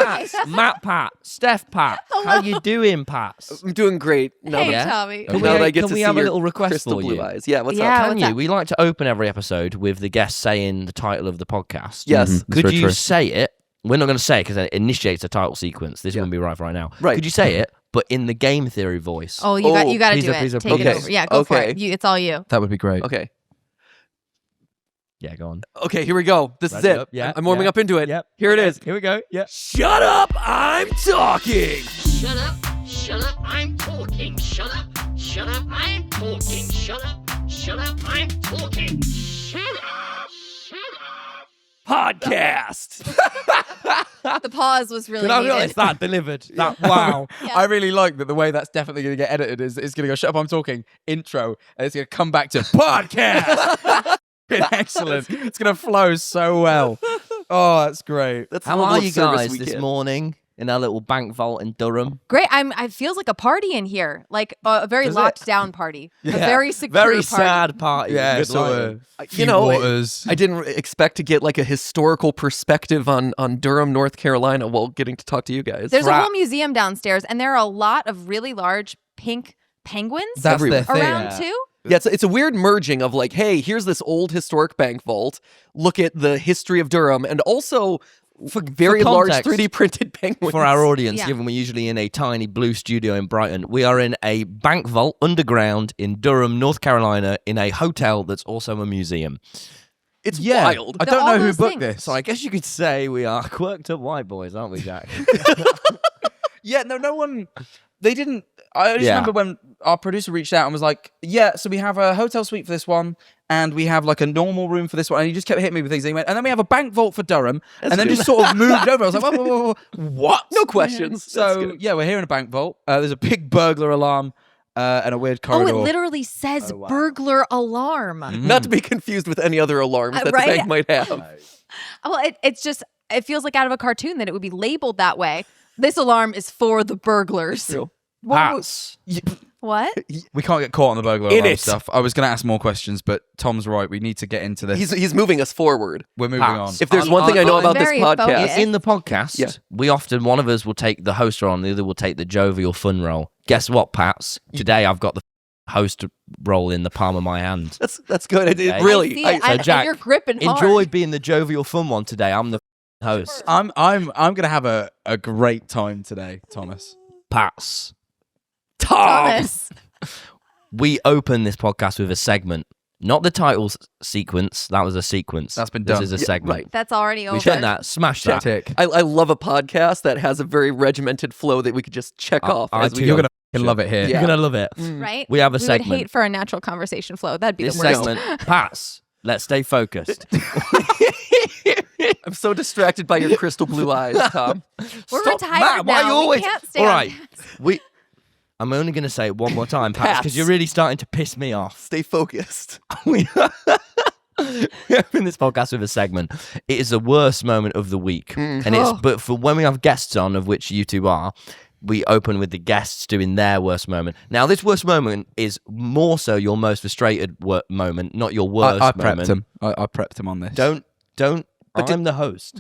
Pats, MatPat, Steph Pat. How you doing, Pats? I'm doing great. Hey, Tommy. Can Now that I get can to we see have a your little request crystal for blue you? eyes. Yeah, what's Yeah. up? Can what's you? We like to open every episode with the guest saying the title of the podcast. Yes. Could you say it? We're not going to say it because it initiates a title sequence. This wouldn't be right now. Right. Could you say it, but in the game theory voice? Oh, you got to please, do please, it. please. Take it over. Yeah, go for it. It's all you. That would be great. Okay. Yeah, go on. Okay, here we go. This is Ready it. up? Yeah, I'm warming yeah. up into it. Yep. Here it is. Here we go. Yeah. Shut up, I'm talking. Shut up, I'm talking. Shut up, I'm talking. Shut up, I'm talking. Shut up. Podcast. The pause was really Can I be needed. honest? That delivered. That wow. Yeah. I really like that the way that's definitely going to get edited is it's going to go, shut up, I'm talking, intro, and it's going to come back to podcast. Excellent. It's going to flow so well. Oh, that's great. That's How the level are of you service guys we this get. morning in our little bank vault in Durham? Great. It feels like a party in here, like a very Does locked it? down party, Yeah. a very secure Very party. sad party. Yeah, Good sort lighting. of. You know, waters. I didn't expect to get like a historical perspective on Durham, North Carolina while getting to talk to you guys. There's a Crap. whole museum downstairs, and there are a lot of really large pink penguins That's their thing. around too. Yeah, it's a weird merging of like, hey, here's this old historic bank vault. Look at the history of Durham, and also very large context, 3D printed penguins. For our audience, Yeah. given we're usually in a tiny blue studio in Brighton, we are in a bank vault underground in Durham, North Carolina, in a hotel that's also a museum. It's Yeah. wild. I They're don't all know who those booked things. this. So I guess you could say we are quirked up white boys, aren't we, Jack? Yeah, no one. They didn't. I just Yeah. remember when our producer reached out and was like, "Yeah, so we have a hotel suite for this one, and we have like a normal room for this one." And he just kept hitting me with things. And he went, and then we have a bank vault for Durham, and then good. just sort of moved over. I was like, whoa, what? No questions. That's So good. yeah, we're here in a bank vault. There's a big burglar alarm and a weird Oh, corridor. it literally says burglar alarm. Not to be confused with any other alarms that right? the bank might have. Well, it feels like out of a cartoon that it would be labeled that way. This alarm is for the burglars. True. Pats. What? We can't get caught on the burglar In alarm it. stuff. I was going to ask more questions, but Tom's right. We need to get into this. He's moving us forward. We're moving on. Pats. If there's one thing I know I'm about this very podcast, focused. In the podcast, Yeah. we often, one of us will take the host role and the other will take the jovial fun role. Guess what, Pats? Today I've got the host role in the palm of my hand. that's good. It Okay. really. I see it. So, And Jack, you're gripping hard. Enjoy being the jovial fun one today. I'm the host. I'm going to have a great time today, Thomas. Pats. Thomas. We open this podcast with a segment. Not the title sequence. That was a sequence. That's been This done. is a Yeah, segment. right. That's already over. We done that. Smash that. Tick. I love a podcast that has a very regimented flow that we could just check off I as we too. You're go. going to love it here. Yeah. You're going to love it. Right? We have a we segment. would hate for a natural conversation flow. That'd be This the worst. segment, Pats. Let's stay focused. I'm so distracted by your crystal blue eyes, Tom. We're Stop, retired Matt, why now. you always... We can't stay All on right. I'm only going to say it one more time, Pats, because Pats. you're really starting to piss me off. Stay focused. We open this podcast with a segment. It is the worst moment of the week, and it's but for when we have guests on, of which you two are, we open with the guests doing their worst moment. Now, this worst moment is more so your most frustrated moment, not your worst I moment. prepped him. I prepped him on this. Don't. But I'm the host.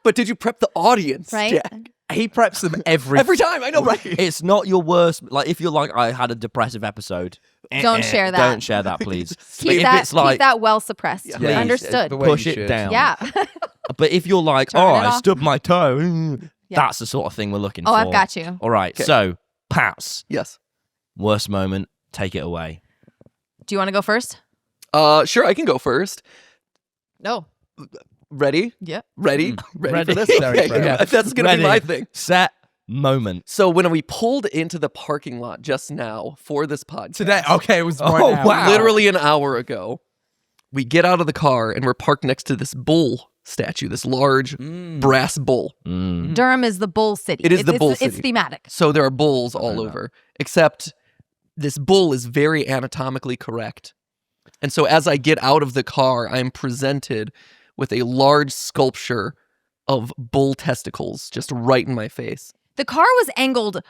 But did you prep the audience, Right? Jack? He preps them every Time, I know, right? It's not your worst. Like, if you're like, I had a depressive episode. Don't share that. Don't share that, please. Keep If that, it's like, keep that well suppressed. Please, Understood. the way push you it should. down. Yeah. But if you're like, Turn oh, it I off. stubbed my toe, Yeah. that's the sort of thing we're looking Oh, for. I've got you. All right, Okay. so, Pats, Yes. worst moment, take it away. Do you want to go first? Sure, I can go first. No. Ready? Yep. Ready? Ready for Ready. this? Very Okay, ready. yeah, that's going to be Ready. my thing. Set, moment. So when we pulled into the parking lot just now for this podcast, Today, okay, it was right Oh, now. wow. literally an hour ago, we get out of the car and we're parked next to this bull statue, this large brass bull. Durham is the bull city. It is the bull It's city. thematic. So there are bulls all over, except this bull is very anatomically correct. And so as I get out of the car, I'm presented with a large sculpture of bull testicles just right in my face, The car was angled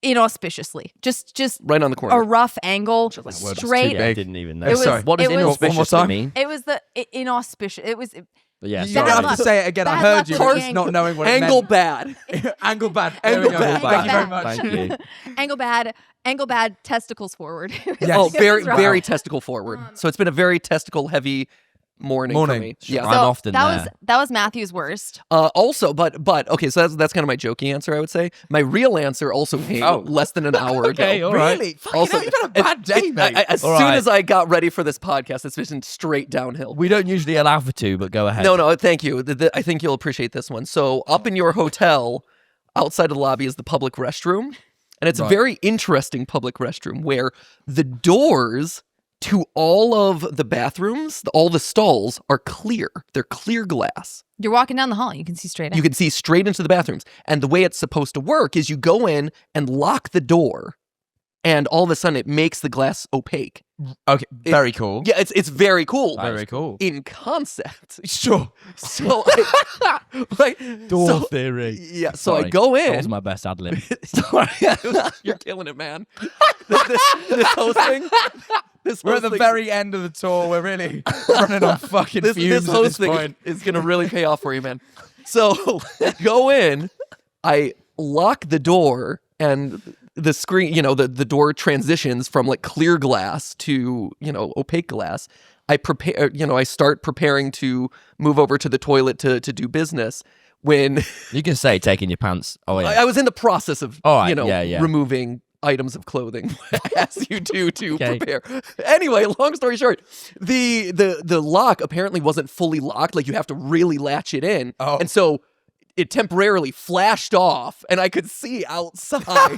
inauspiciously. Just right on the corner. a rough angle, word was too straight. big. I didn't even know. It was- Sorry. What does it was- inauspiciously One more time. mean? It was the inauspicious. It was Yeah, You don't Bad have luck. to say it again. I Bad heard luck you, with but the just not knowing what it Angle meant. bad. Angle bad. Angle There we go. bad. Thank you very Bad. much. Thank you. Angle bad, testicles forward. Yes. Oh, very, Right. very testicle forward. So it's been a very testicle heavy morning for me. Yeah. I'm often that there. that was Matthew's worst. Also, but okay, so that's kind of my jokey answer, I would say. My real answer also came less than an hour ago. all right. Really? Fucking Also, hell, you've had a bad day, mate. As All soon right. as I got ready for this podcast, it's been straight downhill. We don't usually allow for two, but go ahead. No, thank you. I think you'll appreciate this one. So up in your hotel, outside of the lobby is the public restroom. And it's a very interesting public restroom where the doors to all of the bathrooms, all the stalls are clear. They're clear glass. You're walking down the hall, you can see straight in. You can see straight into the bathrooms. And the way it's supposed to work is you go in and lock the door, and all of a sudden it makes the glass opaque. Okay, very cool. Yeah, it's very cool. Very cool. In concept. Sure. So theory. Yeah, so Sorry. I go That in. was my best ad lib. You're killing it, man. This hosting. We're at the very end of the tour. We're really running on fucking this fumes at this hosting point. is gonna really pay off for you, man. So I go in, I lock the door, and the screen, the door transitions from like clear glass to opaque glass. I prepare, I start preparing to move over to the toilet to do business. When You can say taking your pants. Oh yeah. I was in the process of, All right, yeah. removing items of clothing as you do to Okay. prepare. Anyway, long story short, the lock apparently wasn't fully locked. Like you have to really latch it in. Oh. And so it temporarily flashed off and I could see outside.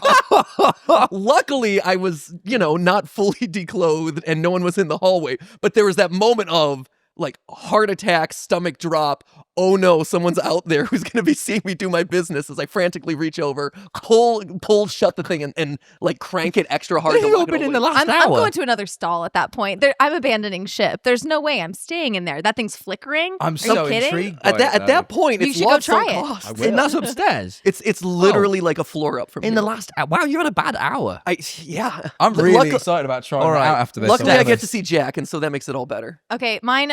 Luckily, I was, not fully declothed and no one was in the hallway. But there was that moment of like heart attack, stomach drop. Oh no, someone's out there who's going to be seeing me do my business as I frantically reach over, pull shut the thing and like crank it extra hard. Where to have you lock it been in all the way. last I'm hour? going to another stall at that point. I'm abandoning ship. There's no way I'm staying in there. That thing's flickering. I'm Are so you kidding? intrigued. At that point, You it's should go lost try on it. cost. And that's upstairs. It's literally like a floor up from In here. the last hour. Wow, you're on a bad hour. Yeah. I'm Luck- really excited about trying All it right. out after this. Luckily, I'll I be get to honest. see Jack, and so that makes it all better. Okay, mine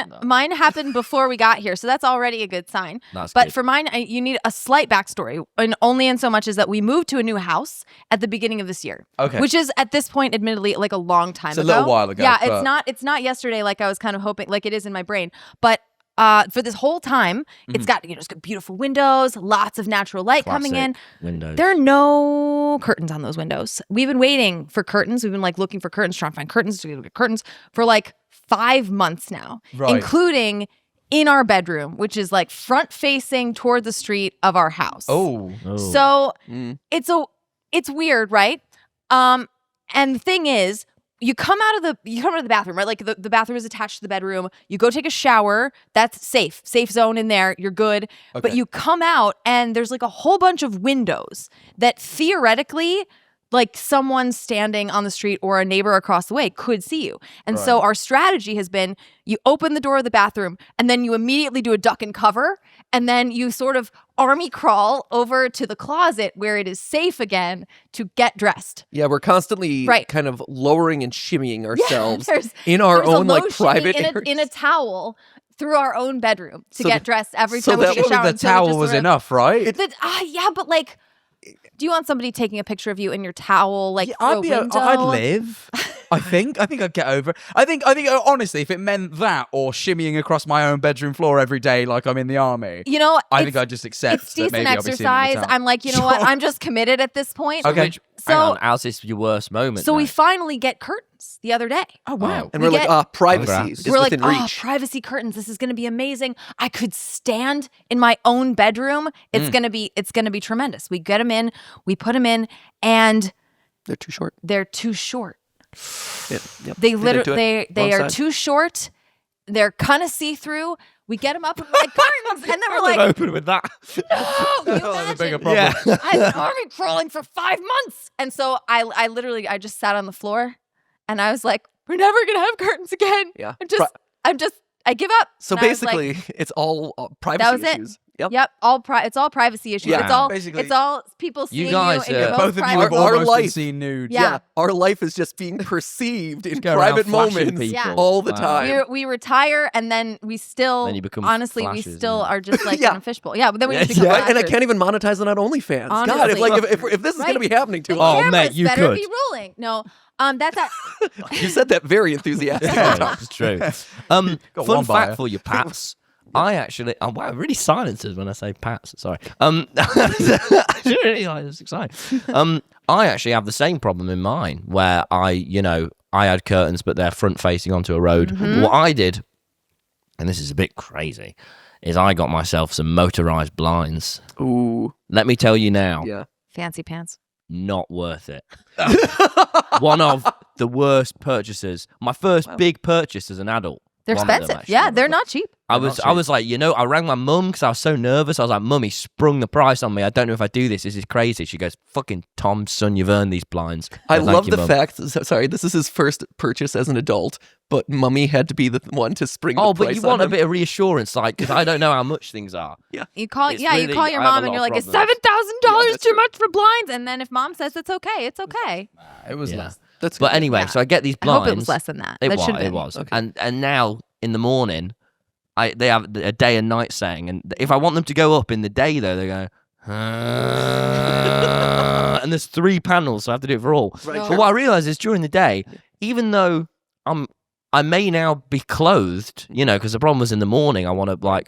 happened before we got here, so that's already a good sign. That's But good. for mine, you need a slight backstory, and only in so much as that we moved to a new house at the beginning of this year. Okay. Which is at this point, admittedly, like a long time It's a ago. little while ago, Yeah, but- it's not yesterday like I was kind of hoping, like it is in my brain. But for this whole time, it's got it's got beautiful windows, lots of natural light coming in. Classic windows. There are no curtains on those windows. We've been waiting for curtains. We've been like looking for curtains, trying to find curtains, to get curtains for like 5 months now, Right. including in our bedroom, which is like front facing toward the street of our house. Oh. So Mm. it's weird, right? And the thing is, you come out of the bathroom, right? Like the bathroom is attached to the bedroom. You go take a shower. That's safe zone in there. You're good. But Okay. you come out and there's like a whole bunch of windows that theoretically, like someone standing on the street or a neighbor across the way could see you. And so our strategy has been you open the door of the bathroom and then you immediately do a duck and cover and then you sort of army crawl over to the closet where it is safe again to get dressed. Yeah, we're constantly Right. kind of lowering and shimmying ourselves there's- in our There's a own like low private shimmy areas. in a towel through our own bedroom to So get the- dressed every so time we that take a surely shower. The And so it towel just was sort of- enough, right? Yeah, but like, do you want somebody taking a picture of you in your towel, like through a window? I'd live. I think I'd get over it. I think honestly, if it meant that or shimmying across my own bedroom floor every day like I'm in the army, You know, I it's- think I'd just accept it's that decent maybe I'll be seen in the exercise. town. I'm like, you know what? Sure. I'm just committed at this point. Okay. So, Hang on, how's this your worst moment? so we then? finally get curtains the other day. Oh wow. and we we're like, get- privacy Congrats. is We're like, within reach. privacy curtains. This is going to be amazing. I could stand in my own bedroom. It's Mm. going to be tremendous. We get them in, we put them in, and They're too short. they're too short. Yep. They didn't do literally it. they Wrong are side. too short. They're kind of see through. We get them up and we're like curtains, and then we're like, open with that. no, you That's a bigger imagine? problem. I've been army crawling for 5 months. And so I literally just sat on the floor and I was like, we're never going to have curtains again. Yeah. I give up. So And I was like, basically, it's all that privacy was it. issues. Yep. It's all privacy issues. Yeah, It's all basically. it's all people seeing guys, you in your both most Both of you private have Our almost been life. seen nude. Yeah. Our life is just being perceived in Go around private flashing moments people. Yeah. all the Wow. time. We retire and then we still Then you become honestly flashes, we still yeah. are just like Yeah. in a fishbowl. Yeah, but then we Yeah, just become Right? And I flashers. can't even monetize it on OnlyFans. God, if Honestly. like if this is Right. gonna be happening to The us. Oh, cameras mate, you better could. be rolling. No, that's You said that very enthusiastically. Yeah, it's true. Got Fun one buyer. fact for you, Pats. I actually, wow, really silences when I say Pats. Sorry. I really like this. Exciting. I actually have the same problem in mine, where I had curtains, but they're front facing onto a road. Mm-hmm. What I did, and this is a bit crazy, is I got myself some motorized blinds. Ooh, Let me tell you now, yeah. fancy pants. not worth it. One of the worst purchases. My first big purchase as an adult. They're One of them, expensive. actually. Yeah, they're not cheap. I was like, I rang my mum because I was so nervous. I was like, Mum, he sprung the price on me. I don't know if I do this. This is crazy. She goes, fucking Tom, son, you've earned these blinds. I Thank love you, the Mum. fact. Sorry, this is his first purchase as an adult, but Mummy had to be the one to spring the Oh, price but you on want a him. bit of reassurance, like, because I don't know how much things are. You call It's you really- call your I have a mom lot and you're of like, it's problems. $7,000 that's too true. much for blinds. And then if mom says it's okay, it's okay. It was Yeah. less. That's But good. anyway, Yeah. so I get these I blinds. hope it was less than that. It That was. should have It been. was. Okay. And now in the morning, they have a day and night setting, and if I want them to go up in the day, though, they go. And there's 3 panels, so I have to do it for all. Right, But what I realise is during the day, even though I may now be clothed, because the problem was in the morning. I want to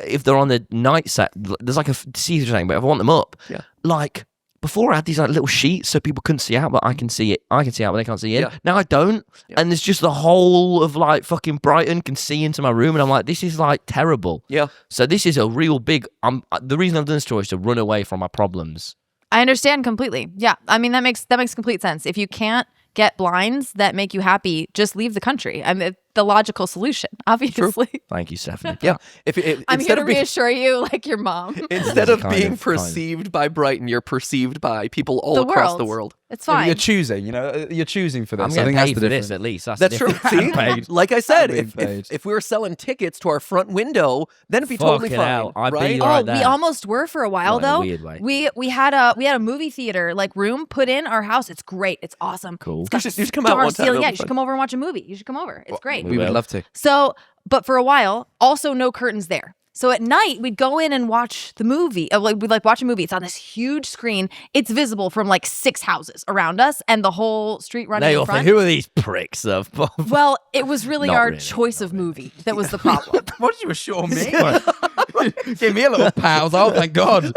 if they're on the night set, there's like a see-through thing, but if I want them up, like. Before I had these like little sheets so people couldn't see out, but I can see it. I can see out, but they can't see in. Yeah. Now I don't, and there's just the whole of like fucking Brighton can see into my room, and I'm like, this is like terrible. Yeah. So this is a real big. The reason I've done this tour is to run away from my problems. I understand completely. Yeah, I mean that makes complete sense. If you can't get blinds that make you happy, just leave the country. I mean, the logical solution, obviously. Thank you, Stephanie. Yeah. If I'm instead here to of being reassure you, like your mom. instead of Kind being of. perceived by Brighton, you're perceived by people all The across the world. world. It's Yeah, but fine. you're choosing, you're choosing for this. I'm I getting think that's paid the for difference. this at least. That's That's the true. difference. See, paid. like I said, I'm being if paid. we were selling tickets to our front window, then it'd be totally Fucking fine, hell, I'd be right? right Oh, we there. almost were for a while Not in a though. weird way. We had a movie theater like room put in our house. It's great. It's awesome. Cool. It's got You should come out star one time. ceiling. It'll Yeah, be you should fun. come over and watch a movie. You should come over. It's great. We would will. love to. So, but for a while, also no curtains there. So at night we'd go in and watch the movie. We'd watch a movie. It's on this huge screen. It's visible from like 6 houses around us and the whole street running They in all think, front. who are these pricks? Well, it was really Not our really, choice of movie that was the problem. What did you assure me? Give me a little pals. Oh, thank God.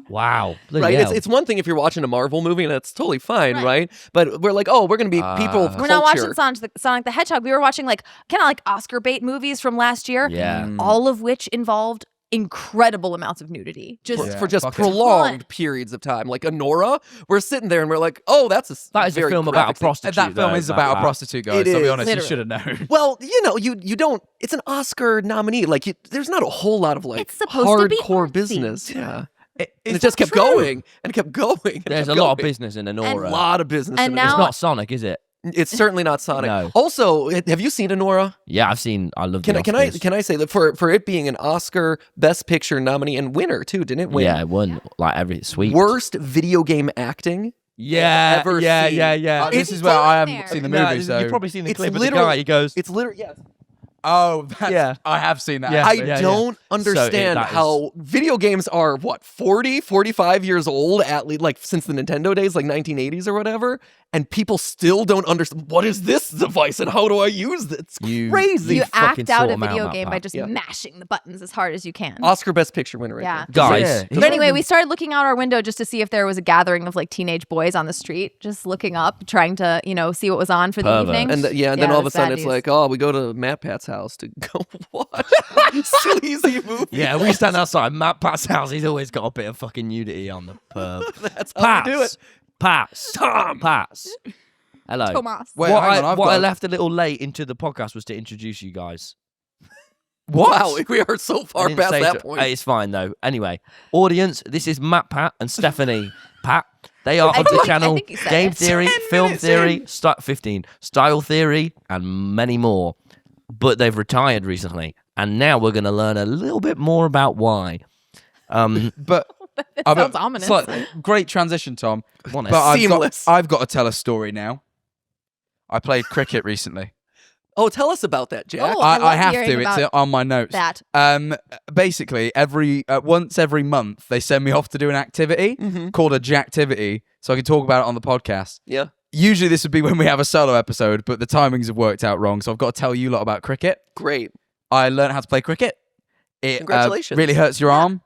Wow. Bloody Right, hell. it's one thing if you're watching a Marvel movie and that's totally fine, Right. right? But we're like, oh, we're gonna be people of We're not culture. watching Sonic the Hedgehog. We were watching like kind of like Oscar bait movies from last year. Yeah. All of which involved incredible amounts of nudity. Just Yeah. for just fuck it. prolonged periods of time. Like Honora, we're sitting there and we're like, oh, that's a That is a very film about a graphic scene. prostitute. That film though, is about a that. prostitute, guys. It I'll be is, honest. literally. You should have known. Well, you don't. It's an Oscar nominee. Like, there's not a whole lot of like It's supposed to be hardcore artsy. business. Yeah, and Is it just that kept true? going and kept going. And There's a kept lot of going. business in A Honora. lot of business. And in now- It's it. not Sonic, is it? It's certainly not Sonic. No. Also, have you seen Honora? Yeah, I love Can the I Oscars. can I say that for it being an Oscar Best Picture nominee and winner too? Didn't it win? Yeah, it won like every sweet. Worst video game acting. Yeah, ever yeah, seen. yeah, yeah. This It's is where I on haven't there. seen the No, movie, so you've probably seen the It's clip of the literal- guy. He goes, It's literally yeah. oh, that's, Yeah. I have seen that. Yeah. I actually. don't understand that is- how video games are 45 years old at least, like since the Nintendo days, like 1980s or whatever, and people still don't understand what is this device and how do I use it? It's crazy. You fucking act out sort a 'em out, video Matt game by Pat. just Yeah. mashing the buttons as hard as you can. Oscar Best Picture winner right Yeah. there. guys. Yeah. But anyway, we started looking out our window just to see if there was a gathering of like teenage boys on the street, just looking up, trying to, see what was on for the Perverts. evening. And then all of a that's sudden bad it's news. like, oh, we go to MatPat's house to go watch sleazy movie. Yeah, we stand outside MatPat's house. He's always got a bit of fucking nudity on the perv. That's how we do it. Pats. Pats. Hello. Tomas. Wait, what hang on, I've I got- left a little late into the podcast was to introduce you guys. Wow, we are so I far didn't past say that to- point. It's fine though. Anyway, audience, this is MatPat and Stephanie. Pat, they are I of the think- I channel think you said Game it. Theory, 10 Film minutes Theory, in. 15, Style Theory, and many more. But they've retired recently, And now we're going to learn a little bit more about why. But sounds ominous. It's like, great transition, Tom. Want But to Seamless. I've got to tell a story now. I played cricket recently. Oh, tell us about that, Jack. Oh, I love have hearing to. It's about on my notes. that. Basically, once every month, they send me off to do an activity called a Jacktivity, so I can talk about it on the podcast. Yeah. Usually, this would be when we have a solo episode, but the timings have worked out wrong, so I've got to tell you a lot about cricket. Great. I learned how to play cricket. It Congratulations. really hurts your arm.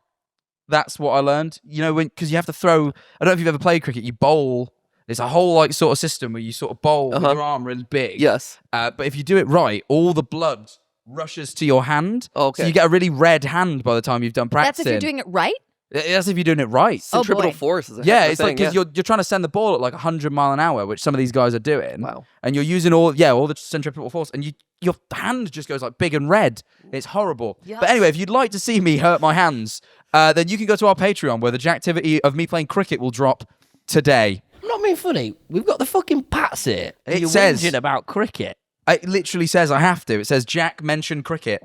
That's what I learned. You know, because you have to throw. I don't know if you've ever played cricket. You bowl. There's a whole like sort of system where you sort of bowl with your arm really big. Yes. But if you do it right, all the blood rushes to your hand. Okay. So you get a really red hand by the time you've done That's practicing. if you're doing it right. That's if you're doing it right. Oh, Centripetal boy. force is a Yeah, heck of a it's like thing, because yeah. you're trying to send the ball at like 100 mile an hour, which some of these guys are doing. Wow. And you're using all the centripetal force, and your hand just goes like big and red. It's horrible. Yuck. But anyway, if you'd like to see me hurt my hands, then you can go to our Patreon where the Jacktivity of me playing cricket will drop today. I'm not being funny. We've got the fucking Pats here. It You're says- whinging about cricket. It literally says I have to. It says Jack mentioned cricket.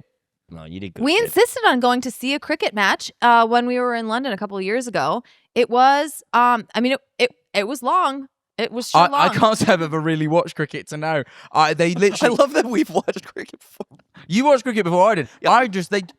No, you did good. We kid. insisted on going to see a cricket match when we were in London a couple of years ago. It was, it was long. It was sure long. I can't say I've ever really watched cricket to know. They I literally. love that we've watched cricket before. You watched cricket before I did. Yeah.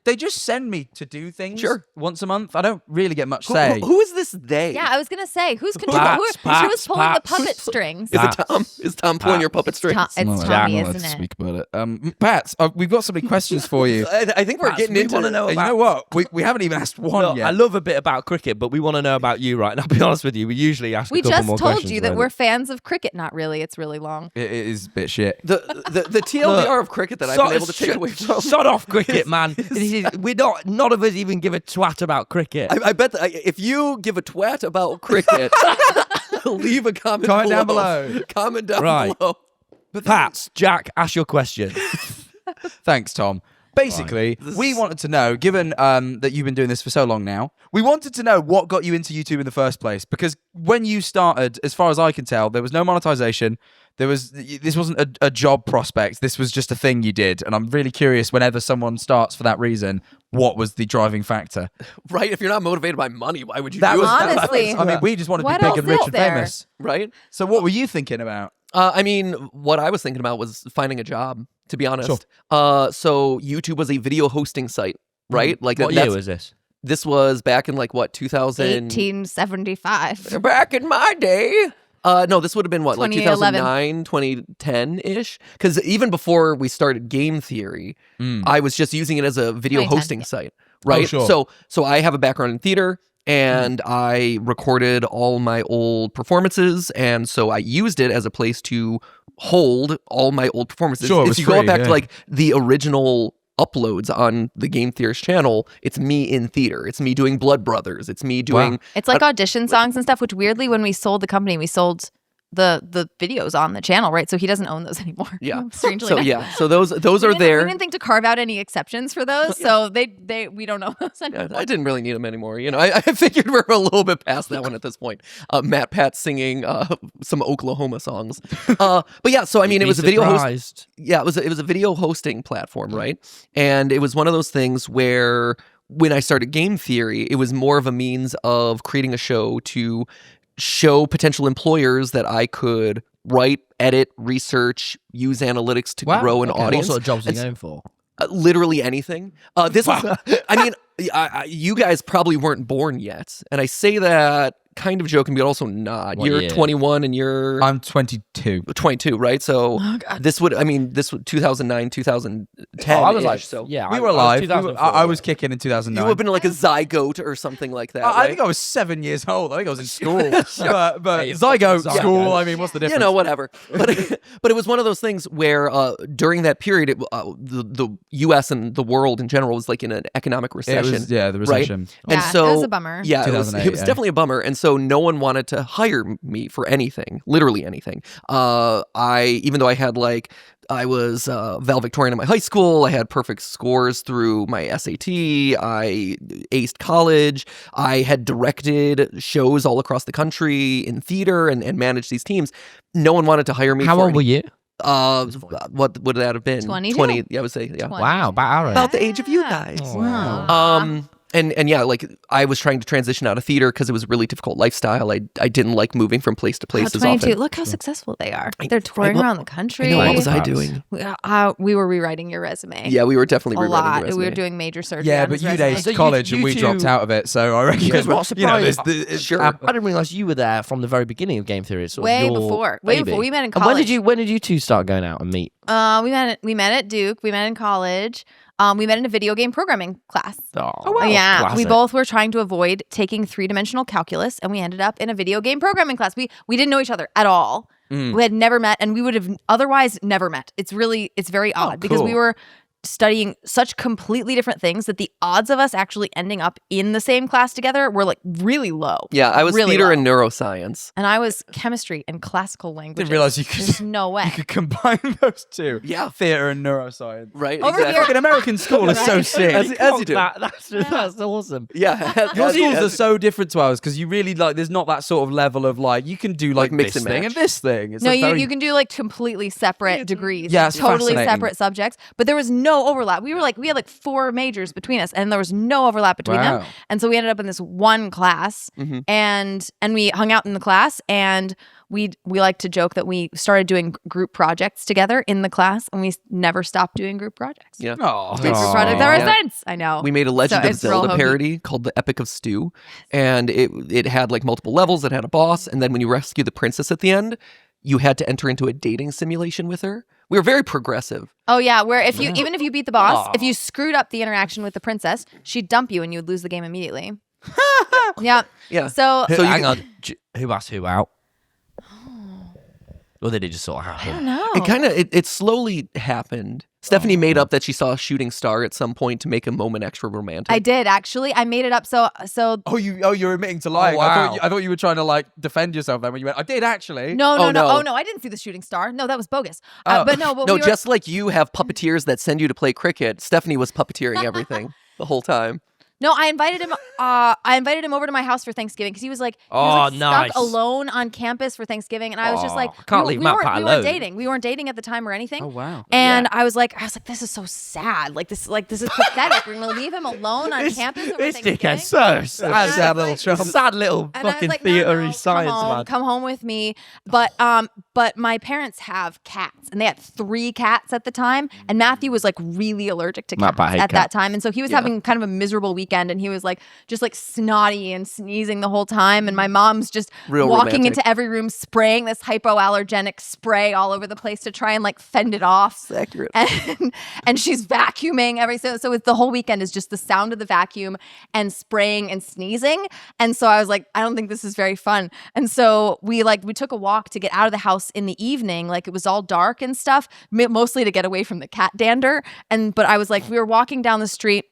They just send me to do things Sure. once a month. I don't really get much say. Who is this they? Yeah, I was gonna say who's Pats, who's Pats, pulling the Pats. puppet strings? Is it Tom? Is Tom pulling your puppet strings? It's Jack. Tommy, I'm not allowed isn't to it? speak about it. Pat, we've got so many questions for you. I think we're Pats, getting we into wanna it. know And you about- know what? We haven't even asked one Look, yet. I love a bit about cricket, but we want to know about you, right? And I'll be honest with you, we usually ask We a couple just more told questions. you that about we're it. fans of cricket. Not really. It's really long. It is a bit shit. The TLDR of cricket that I've been able to take away from. Sod off cricket, man. We're not. None of us even give a twat about cricket. I bet that if you give a twat about cricket, leave a comment Comment down below. Comment down Right. below. Pats, Jack, ask your question. Thanks, Tom. Basically, we wanted to know, given that you've been doing this for so long now, we wanted to know what got you into YouTube in the first place. Because when you started, as far as I can tell, there was no monetization. This wasn't a job prospect. This was just a thing you did. And I'm really curious, whenever someone starts for that reason, what was the driving factor? Right? If you're not motivated by money, why would you That do was- it? Honestly. I mean, we just want to be What big else and rich is and there? famous. Right? So what were you thinking about? I mean, what I was thinking about was finding a job, to be honest. Sure. So YouTube was a video hosting site, right? Like What year was this? this was back in like what, 2000? 1875. Back in my day. No, this would have been what, like 2011. 2009, 2010-ish? Because even before we started Game Theory, I was just using it as a video 2010, hosting yeah. site, right? sure. So I have a background in theater, and I recorded all my old performances, and so I used it as a place to hold all my old performances. Sure, it if was you go free, back yeah. to like the original uploads on the Game Theorist channel, it's me in theater. It's me doing Blood Brothers. It's me doing It's like audition songs and stuff, which weirdly, when we sold the company, we sold the videos on the channel, right? So he doesn't own those anymore. Yeah. Strangely So enough. yeah, so those We are didn't- there. We didn't think to carve out any exceptions for those, so we don't know those anymore. I didn't really need them anymore. You know, I figured we're a little bit past that one at this point. MatPat singing some Oklahoma songs. But yeah, so I mean, it was a video host. Yeah, it was a video hosting platform, right? And it was one of those things where when I started Game Theory, it was more of a means of creating a show to show potential employers that I could write, edit, research, use analytics to grow an audience. What sort of jobs are you And going for? Literally anything. This was, I mean, you guys probably weren't born yet, and I say that kind of joking, but also not. What You're year? 21 and you're I'm 22. 22, right? So Oh, this would 2009, 2010. Oh, I was like, so yeah, We I- were I was alive. 2004. I was kicking in you 2009. would have been like a zygote or something like that. I right? think I was 7 years old. I think I was in school. But Hey, zygote, zygote. school, I mean, what's the difference? You know, whatever. But it was one of those things where during that period, the U.S. and the world in general was like in an economic It recession. was, yeah, the right? recession. And Yeah, so it was a bummer. Yeah, it was 2008, yeah. definitely a bummer. And so no one wanted to hire me for anything, literally anything. Even though I was valedictorian in my high school, I had perfect scores through my SAT, I aced college, I had directed shows all across the country in theater and managed these teams. No one wanted to hire me. How for old were you? What would that have been? 22. 20. Yeah, I would say. Yeah. 20. Wow, about our About the age of you guys. Wow. And yeah, like I was trying to transition out of theater because it was a really difficult lifestyle. I didn't like moving from place to place as 22. often. Look how successful they are. They're touring around the country. I know, what was I Congrats. doing? We were rewriting your resume. Yeah, we were definitely a rewriting lot. your resume. We were doing major surgery. Yeah, on but his you resume. daced So you- college and you we two- dropped out of it. So I reckon, Because what surprised Sure. I didn't realize you were there from the very beginning of Game Theory. It's sort of Way your before. baby. We met in And college. when did you two start going out and meet? We met at Duke. We met in college. We met in a video game programming class. Oh, wow. Yeah, we classic. both were trying to avoid taking 3-dimensional calculus, and we ended up in a video game programming class. We didn't know each other at all. We had never met, and we would have otherwise never met. It's very odd because we cool. were studying such completely different things that the odds of us actually ending up in the same class together were like really low. Yeah, I was Really theater low. and neuroscience. And I was chemistry and classical languages. Didn't realize you There's could. no way. You could combine those two. Yeah. Theater and neuroscience. Right. Over exactly. here- Fucking American school is so sick. As you do. That's awesome. Yeah. Your as- schools as- are so different to ours because you really like. There's not that sort of level of like you can do like mix this and thing match. and this thing. It's No, a you, very- you can do like completely separate degrees. Yeah, it's totally fascinating. separate subjects. But there was no overlap. We had like 4 majors between us, and there was no overlap between them. Wow. And so we ended up in this one class, and we hung out in the class, and we like to joke that we started doing group projects together in the class, and we never stopped doing group projects. Yeah. Oh, Group Aw. projects ever Yeah. since. I know. We made a Legend So of it's real Zelda hokey. parody called The Epic of Stew, and it had like multiple levels. It had a boss, and then when you rescue the princess at the end, you had to enter into a dating simulation with her. We were very progressive. Oh yeah, where if you even if you beat the boss, if you screwed up the interaction with the princess, she'd dump you and you would lose the game immediately. Yeah. Yeah. So So hang on, who asked who out? Or did it just sort of I happen? don't know. It kind of it slowly happened. Stephanie made up that she saw a shooting star at some point to make a moment extra romantic. I did actually. I made it up. So you're admitting to lying. Oh, wow. I thought you were trying to like defend yourself then when you went. I did actually. no. Oh, no. Oh no, I didn't see the shooting star. No, that was bogus. Oh. But no, we were, just like you have puppeteers that send you to play cricket, Stephanie was puppeteering everything the whole time. No, I invited him. I invited him over to my house for Thanksgiving because he was like, nice. stuck alone on campus for Thanksgiving, and I was just Aw, like, I can't we, leave we MatPat weren't, we alone. weren't dating. We weren't dating at the time or anything. Oh wow. And I was like, this is so sad. This is pathetic. We're gonna leave him alone on campus over This Thanksgiving. dickhead's so sad. Sad little chump. Sad little And I was fucking like, theatery no, science man. come home with me. But my parents have cats, and they had 3 cats at the time. And Matthew was like really allergic to cats MatPat hate at that cats. time, and so he was having kind of a miserable weekend, and he was like just like snotty and sneezing the whole time. And my mom's just Real walking romantic. into every room, spraying this hypoallergenic spray all over the place to try and like fend it off. It's accurate. And she's vacuuming so it's the whole weekend is just the sound of the vacuum and spraying and sneezing. And so I was like, I don't think this is very fun. And so we took a walk to get out of the house in the evening, like it was all dark and stuff, mostly to get away from the cat dander. But I was like, we were walking down the street,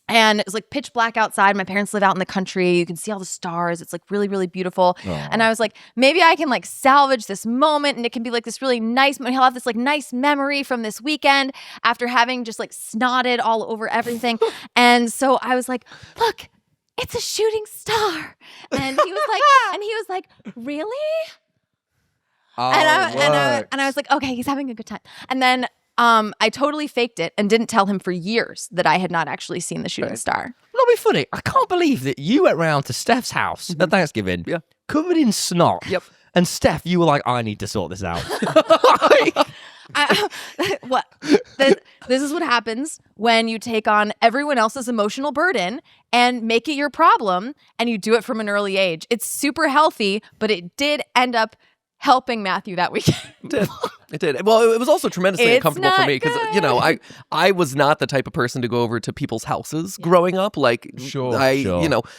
and it was like pitch black outside. My parents live out in the country. You can see all the stars. It's like really, really beautiful. And I was like, maybe I can like salvage this moment, and it can be like this really nice, he'll have this like nice memory from this weekend after having just like snotted all over everything. And so I was like, look, it's a shooting star. And he was like, really? And I was like, okay, he's having a good time. And then I totally faked it and didn't tell him for years that I had not actually seen the shooting star. That'll be funny. I can't believe that you went round to Steph's house at Thanksgiving, covered in snot. Yep. And Steph, you were like, I need to sort this out. This is what happens when you take on everyone else's emotional burden and make it your problem, and you do it from an early age. It's super healthy, but it did end up helping Matthew that weekend. It did. Well, it was also tremendously It's uncomfortable for not me because, good. I was not the type of person to go over to people's houses growing up. Like, Sure.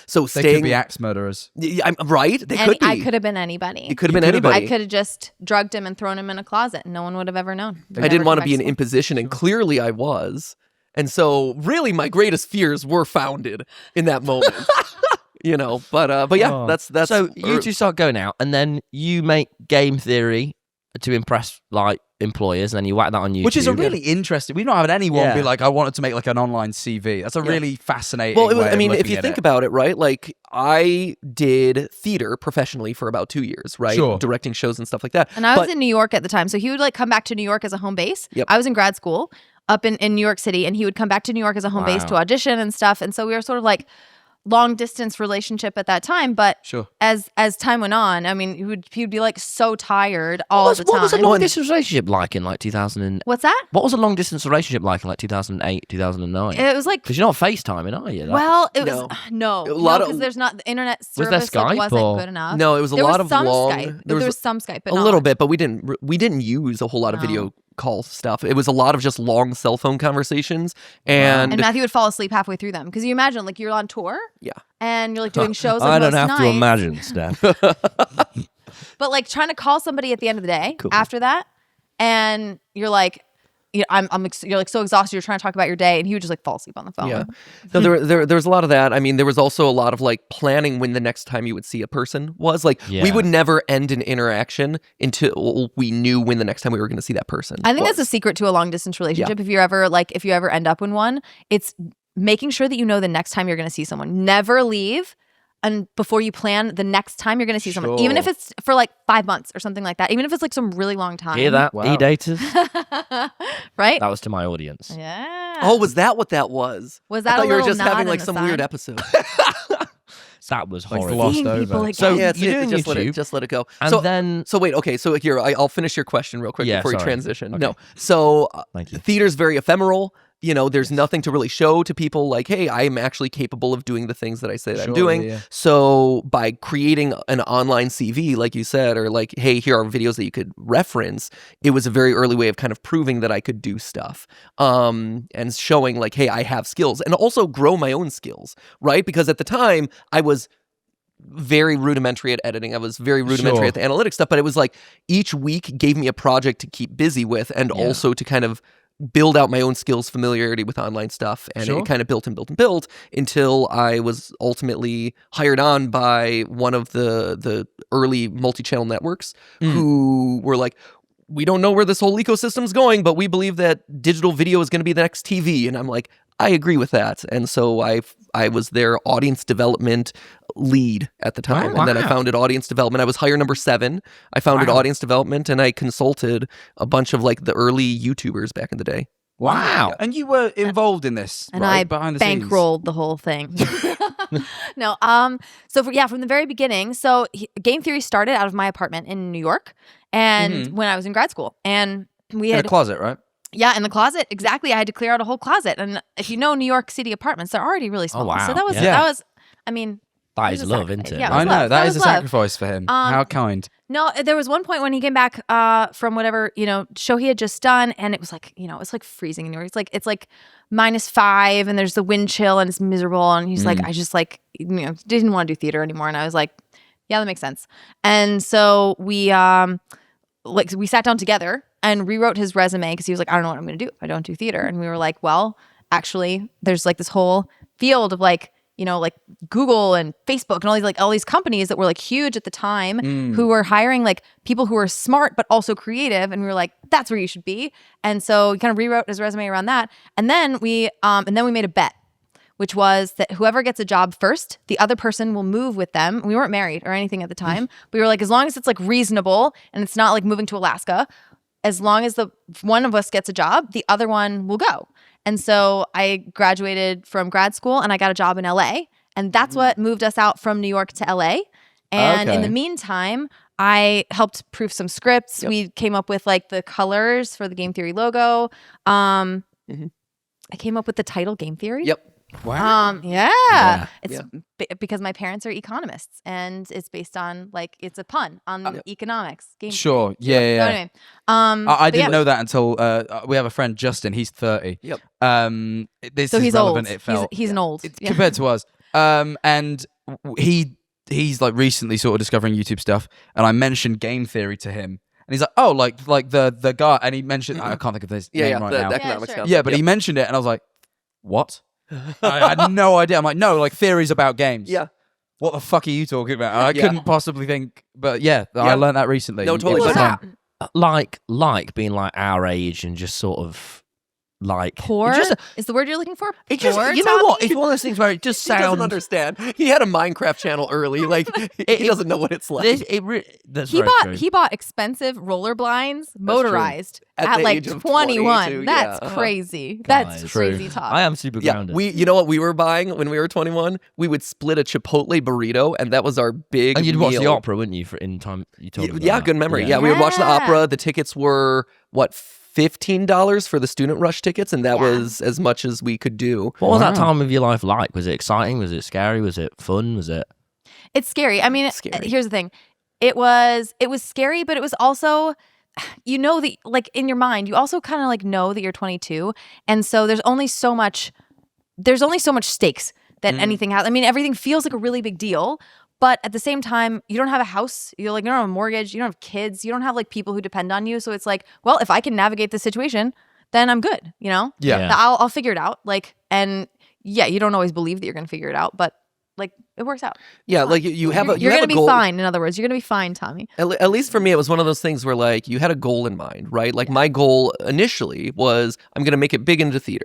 So They staying. could be axe murderers. I'm right. They could be. I could have been anybody. It could have been You could have anybody. I could have just drugged him and thrown him in a closet, and no one would have ever known. I didn't want to be an imposition, and clearly I was. And so, really, my greatest fears were founded in that moment. But yeah, that's. So you two start going out, and then you make Game Theory to impress like employers, and then you whack that on YouTube. Which is a really interesting. We've not had anyone be Yeah. like, I wanted to make like an online CV. That's a really fascinating. Well, way I mean, of if you think about it, right? Like, I did theater professionally for about 2 years, right? Sure. Directing shows and stuff like that. And I was But- in New York at the time. So he would like come back to New York as a home base. Yep. I was in grad school up in New York City, and he would come back to New York as a home base to audition and stuff. And so we were sort of like long distance relationship at that time. But Sure. as time went on, I mean, he would be like so tired all the time. What was a long distance relationship like in like 2000? What's that? What was a long distance relationship like in like 2008, 2009? It was like, Because you're not FaceTiming, are you? well, it No. was no, A lot of- because there's not the internet there service Skype wasn't or- good enough. No, it was a there lot was of some long. Skype. There was some Skype, but a not little much. bit, but we didn't use a whole lot of No. video call stuff. It was a lot of just long cell phone conversations, and And Matthew would fall asleep halfway through them because you imagine like you're on tour, yeah. and you're like doing shows. Like, I don't most have to nights. imagine, Steph. But like trying to call somebody at the end of the day after that, and you're like, you're like so exhausted. You're trying to talk about your day, and he would just like fall asleep on the phone. Yeah. No, there was a lot of that. I mean, there was also a lot of like planning when the next time you would see a person was. Like, we Yeah. would never end an interaction until we knew when the next time we were going to see that person. I think was. that's a secret to a long distance relationship. If you ever end up in one, it's making sure that you know the next time you're going to see someone. Never leave and before you plan the next time you're going to see someone, even if it's for like 5 months or something like that, even if it's like some really long time. Hear that, Wow. e-daters? Right? That was to my audience. Yeah. Oh, was that what that was? Was I that thought a you were little just nod having in like the some sun? weird episode. That was Like horrible. lost Seeing over. people again. So yeah, it's, you're doing just let YouTube, just let it go. and so then so wait, okay, so here I'll finish your question real quick Yeah, before you sorry. transition. Okay. No, so Thank you. theater's very ephemeral. You know, there's nothing to really show to people like, hey, I'm actually capable of doing the things that I say that I'm Sure, doing. yeah. So by creating an online CV, like you said, or like, hey, here are videos that you could reference, it was a very early way of kind of proving that I could do stuff and showing like, hey, I have skills, and also grow my own skills, right? Because at the time I was very rudimentary at editing. I was very rudimentary Sure. at the analytics stuff, but it was like each week gave me a project to keep busy with, and also to kind of build out my own skills, familiarity with online stuff. And Sure. it kind of built and built and built until I was ultimately hired on by one of the early multi-channel networks who were like, we don't know where this whole ecosystem's going, but we believe that digital video is going to be the next TV. And I'm like, I agree with that. And so I was their audience development lead at the time. And then I wow. founded audience development. I was hire number 7. I founded audience development, and I consulted a bunch of like the early YouTubers back in the day. Wow. And you were involved in this, And right? I behind the scenes. bankrolled the whole thing. No, so from the very beginning, so game theory started out of my apartment in New York, and when I was in grad school, and we In had a closet, right? yeah, in the closet, exactly. I had to clear out a whole closet, and if you know New York City apartments, they're already really small. wow. So that was Yeah. I mean, That it is was a love, sacrifice. isn't it? Yeah, it was I know love. that That is a was love. sacrifice for him. How kind. No, there was one point when he came back from whatever, show he had just done, and it was like, it's like freezing in New York. It's like -5, and there's the wind chill, and it's miserable. And he's like, I just like, didn't want to do theater anymore. And I was like, yeah, that makes sense. And so we sat down together and rewrote his resume because he was like, I don't know what I'm going to do if I don't do theater. And we were like, well, actually, there's like this whole field of like Google and Facebook and all these companies that were like huge at the time who were hiring like people who were smart but also creative, and we were like, that's where you should be. And so we kind of rewrote his resume around that, and then we made a bet, which was that whoever gets a job first, the other person will move with them. We weren't married or anything at the time. We were like, as long as it's like reasonable and it's not like moving to Alaska, as long as the one of us gets a job, the other one will go. And so I graduated from grad school and I got a job in LA. And that's what moved us out from New York to LA. And in the meantime, I helped proof some scripts. We came up with like the colors for the Game Theory logo. I came up with the title Game Theory. Yep. Wow. Yeah. It's because my parents are economists, and it's based on like it's a pun on economics. Game Sure. theory. Yeah. So Yeah. anyway, I but didn't yeah. know that until we have a friend, Justin. He's 30. Yep. This So is he's relevant. old. It felt He's an old. Yeah. compared to us. And he's like recently sort of discovering YouTube stuff, and I mentioned game theory to him, and he's like, oh, like the guy, and he mentioned I can't think of his name right now. The economics sure. stuff. Yeah, but Yep. he mentioned it, and I was like, what? I had no idea. I'm like, no, like theories about games. Yeah. What the fuck are you talking about? And I Yeah. couldn't possibly think, but yeah, I learned that recently. No, totally. It was But fun. like being like our age and just sort of like Poor just, is the word you're looking for? it just Poor, you know what? Tommy? It's one of those things where it just He doesn't sounds. understand. He had a Minecraft channel early. Like he doesn't know what it's like. That's He very bought true. he bought expensive roller blinds, motorized At the like age of 21. 22, That's yeah, crazy. Guys, That's crazy talk. I am super Yeah, grounded. you know what we were buying when we were 21? We would split a Chipotle burrito, and that was our big and you'd watch the meal. opera, wouldn't you? In time, you told me. Yeah, that. good memory. Yeah, we would watch the Yeah. opera. The tickets were, what, $15 for the student rush tickets, and that Yeah. was as much as we could do. What was that Wow. time of your life like? Was it exciting? Was it scary? Was it fun? Was it? It's scary. I mean, Scary. here's the thing. It was scary, but it was also, you know, that like in your mind, you also kind of like know that you're 22, and so there's only so much stakes that anything has. I mean, everything feels like a really big deal, but at the same time, you don't have a house, you don't have a mortgage, you don't have kids, you don't have like people who depend on you. So it's like, well, if I can navigate this situation, then I'm good. You know, Yeah. I'll figure it out. Like, and yeah, you don't always believe that you're gonna figure it out, but like it works out. Yeah, like you have a you You're have gonna a be goal. fine. In other words, you're gonna be fine, Tommy. At least for me, it was one of those things where like you had a goal in mind, right? Like my goal initially was I'm going to make it big into theater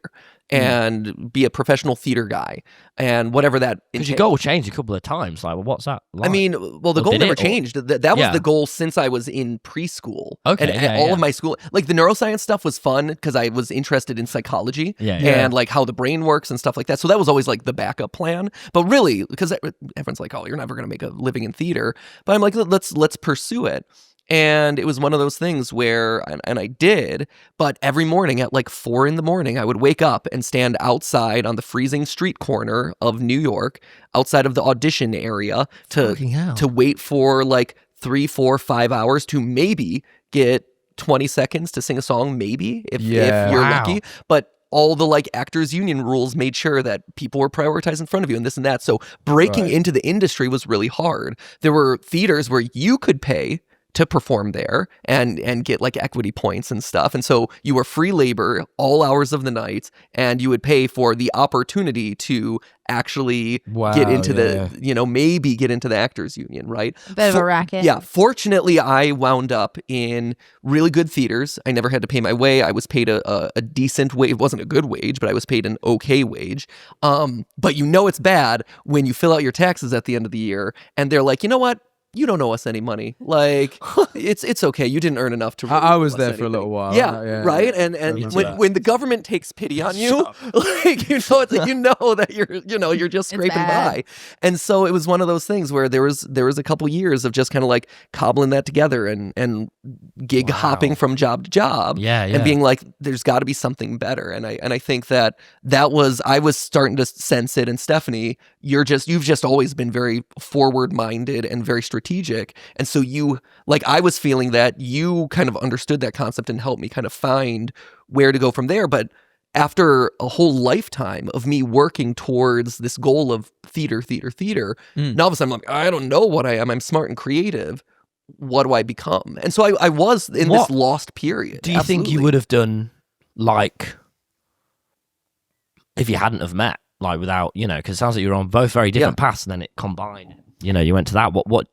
and be a professional theater guy and whatever that. Because your entails. goal changed a couple of times. Like, well, what's that? Like? I mean, well, the Or goal did never it, or- changed. That was Yeah. the goal since I was in preschool. Okay, and yeah, all yeah. of my school, like the neuroscience stuff, was fun because I was interested in psychology Yeah, yeah. and like how the brain works and stuff like that. So that was always like the backup plan. But really, because everyone's like, "Oh, you're never going to make a living in theater," but I'm like, let's pursue it. And it was one of those things where, and I did, but every morning at like 4 a.m, I would wake up and stand outside on the freezing street corner of New York, outside of the audition area, Fucking hell. to wait for like 3, 4, 5 hours to maybe get 20 seconds to sing a song, maybe if Yeah. you're Wow. lucky. But all the like actors union rules made sure that people were prioritized in front of you and this and that. So breaking Right. into the industry was really hard. There were theaters where you could pay to perform there and get like equity points and stuff. And so you were free labor all hours of the night and you would pay for the opportunity to actually Wow, get into yeah. maybe get into the actors union, right? Bit of a racket. Yeah, fortunately, I wound up in really good theaters. I never had to pay my way. I was paid a decent wage. It wasn't a good wage, but I was paid an okay wage. But you know it's bad when you fill out your taxes at the end of the year and they're like, you know what? You don't owe us any money. Like, it's okay. You didn't earn enough to. Really I owe was us there for a anything. little while. Yeah, right. And remember when, that. when the government takes pity on you, like you know, you know that you're just scraping bad. by. And so it was one of those things where there was a couple years of just kind of like cobbling that together and gig hopping from job to job. Yeah, yeah. And being like, there's got to be something better. And I think that was I was starting to sense it. And Stephanie, you've just always been very forward minded and very strategic. And so I was feeling that you kind of understood that concept and helped me kind of find where to go from there. But after a whole lifetime of me working towards this goal of theater, now all of a sudden I'm like, I don't know what I am. I'm smart and creative. What do I become? And so I was in this lost period. Do you think you would have done like if you hadn't have met, like without, because it sounds like you're on both very different paths and then it combined. You went to that. What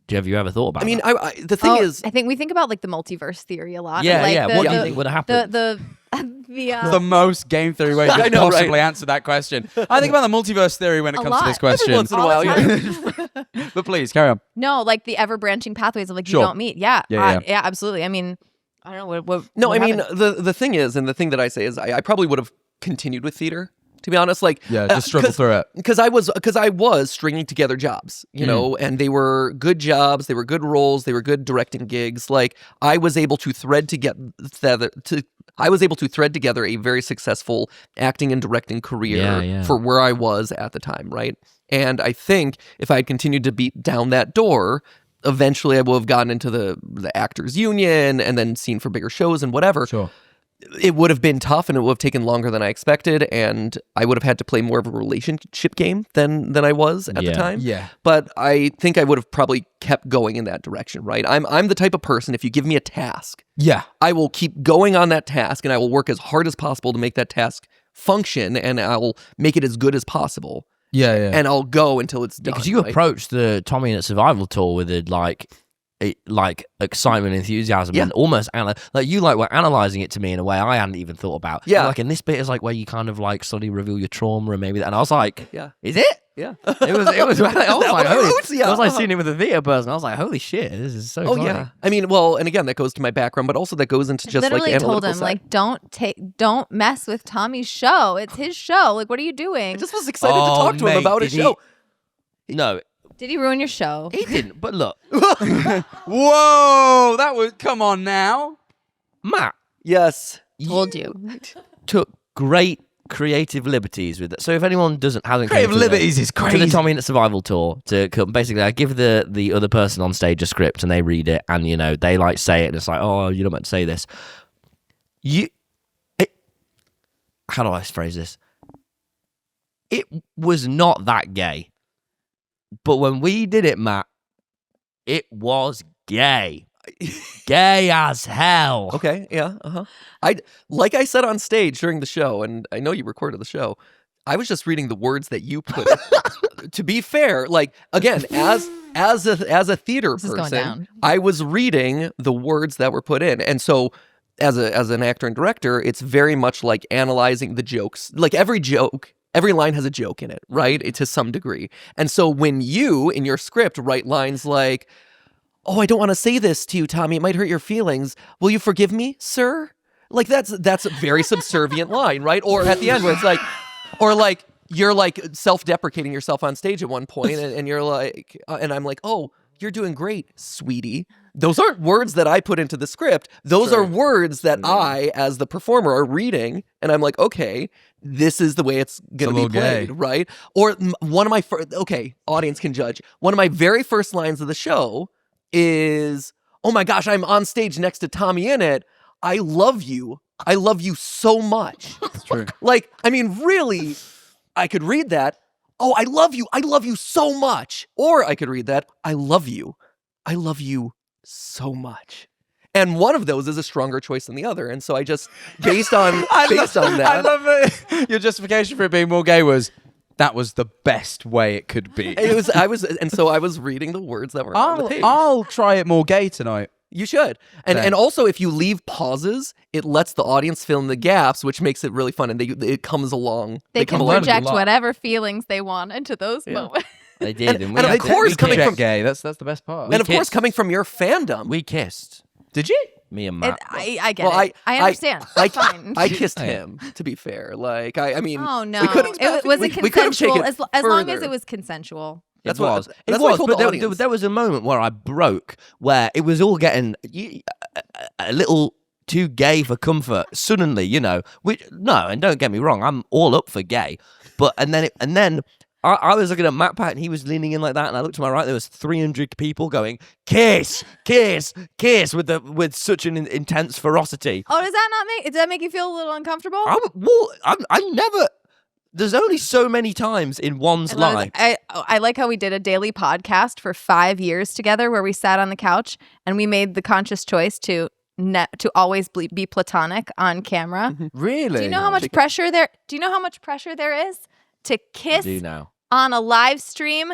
have you ever thought about? I mean, that? the thing is, I think we think about like the multiverse theory a lot. Yeah, like yeah. The, What do the, you think would have happened? The the most game theory way I to know, possibly right? answer that question. I think about the multiverse theory when it A comes to this lot. question. Every once in a all while, the time. But please, carry on. No, like the ever branching pathways of like Sure. you don't meet. Yeah, Yeah, yeah, absolutely. I mean, I don't know what. no, what I mean, happened? the thing is, and the thing that I say is, I probably would have continued with theater. To be honest, like Yeah, just struggle through it. because I was stringing together jobs, and they were good jobs, they were good roles, they were good directing gigs. Like I was able to thread together a very successful acting and directing career Yeah. for where I was at the time, right? And I think if I had continued to beat down that door, eventually I would have gotten into the actors union and then seen for bigger shows and whatever. Sure. It would have been tough and it would have taken longer than I expected, and I would have had to play more of a relationship game than I was at the Yeah. time. Yeah. But I think I would have probably kept going in that direction, right? I'm the type of person, if you give me a task, Yeah. I will keep going on that task and I will work as hard as possible to make that task function, and I'll make it as good as possible. Yeah. And I'll go until it's done. Because you right? approached the TommyInnit Survival Tour with it like like excitement, enthusiasm, and almost like you like were analyzing it to me in a way I hadn't even thought about. Yeah, like in this bit is like where you kind of like slowly reveal your trauma and maybe that, and I was like, yeah, is it? Yeah, it was. I was like, holy. I was like seeing it with a theater person. I was like, holy shit, this is so. Exciting. Yeah. I mean, well, and again, that goes to my background, but also that goes into just literally like the told him side. like, don't mess with Tommy's show. It's his show. Like, what are you doing? I just was excited to talk to him about his show. No. Did he ruin your show? He didn't. But look. Whoa, that was. Come on now, Matt. Yes, told you. Took great creative liberties with it. So if anyone hasn't creative liberties is crazy. To the TommyInnit Survival Tour to come, basically I give the other person on stage a script and they read it and they like say it and it's like, oh, you're not meant to say this. How do I phrase this? It was not that gay, but when we did it, Matt, it was gay. Gay as hell. Okay, yeah, like I said on stage during the show, and I know you recorded the show, I was just reading the words that you put in. To be fair, like again, as a theater person, I was reading the words that were put in, and so as an actor and director, it's very much like analyzing the jokes. Like every line has a joke in it, right? To some degree, and so when you in your script write lines like, oh, I don't want to say this to you, Tommy. It might hurt your feelings. Will you forgive me, sir? Like that's a very subservient line, right? Or at the end where it's like, or like you're like self-deprecating yourself on stage at one point, and you're like, and I'm like, oh, you're doing great, sweetie. Those aren't words that I put into the script. Those are words that I, as the performer, are reading, and I'm like, okay, this is the way it's gonna be played, right? Or one of my audience can judge. One of my very first lines of the show is, oh my gosh, I'm on stage next to TommyInnit. I love you. I love you so much. That's true. Like, I mean, really, I could read that. Oh, I love you. I love you so much. Or I could read that. I love you. I love you so much. And one of those is a stronger choice than the other. And so I just, based on that. I love it. Your justification for it being more gay was, that was the best way it could be. I was reading the words that were on the page. I'll try it more gay tonight. You should. And also, if you leave pauses, it lets the audience fill in the gaps, which makes it really fun. And it comes along. They can project whatever feelings they want into those moments. They did. And of course, coming from gay, that's the best part. And of course, coming from your fandom. We kissed. Did you? Me and Matt. I get it. I understand. Fine. I kissed him, to be fair. Like, I mean, oh no, we could was it consensual? As long as further. it was consensual. It was, but there was a moment where I broke, where it was all getting a little too gay for comfort. Suddenly, and don't get me wrong, I'm all up for gay, but and then I was looking at MatPat and he was leaning in like that, and I looked to my right. There was 300 people going kiss, kiss, kiss with such an intense ferocity. Oh, does that make you feel a little uncomfortable? I never. There's only so many times in one's life. I like how we did a daily podcast for 5 years together where we sat on the couch and we made the conscious choice to always be platonic on camera. Really? Do you know how much pressure there is to kiss I do now. On a live stream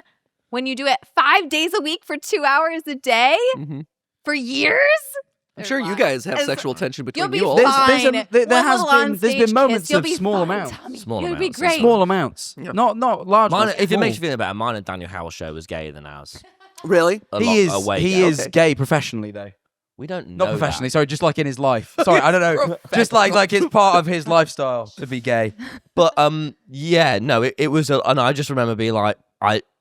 when you do it 5 days a week for 2 hours a day for years? I'm sure you guys have sexual tension between you all. There has been moments of small amounts. You'll be great. Small amounts. Yeah. Not large amounts. If it makes you feel better, mine and Daniel Howell's show was gayer than ours. Really? He is gay professionally, though. We don't know. Not professionally, sorry, just like in his life. Sorry, I don't know. Just like it's part of his lifestyle to be gay. But it was and I just remember being like,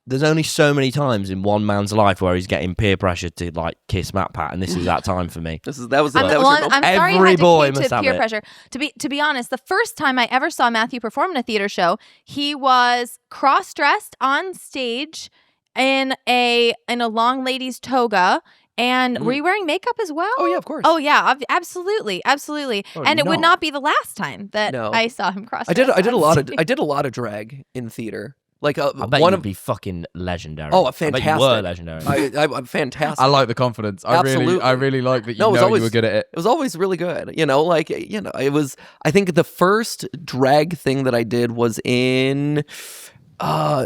there's only so many times in one man's life where he's getting peer pressure to like kiss MatPat, and this is that time for me. I'm sorry you had to peer pressure. To be honest, the first time I ever saw Matthew perform in a theater show, he was cross-dressed on stage in a long lady's toga. And were you wearing makeup as well? Oh yeah, of course. Oh yeah, absolutely. And it would not be the last time that I saw him cross-dressed. I did a lot of drag in theater. Like I bet you'd be fucking legendary. Oh, fantastic! I bet you were legendary. I'm fantastic. I like the confidence. I really like that. You were good at it. It was always really good. It was. I think the first drag thing that I did was in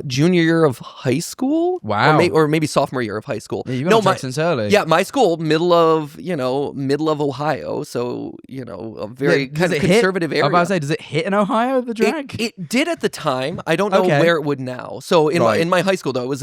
junior year of high school. Wow. Or maybe sophomore year of high school. Yeah, you've been on track since early. Yeah, my school, middle of Ohio. So, a very kind of conservative area. I was about to say, does it hit in Ohio, the drag? It did at the time. I don't know where it would now. So in my high school, though, it was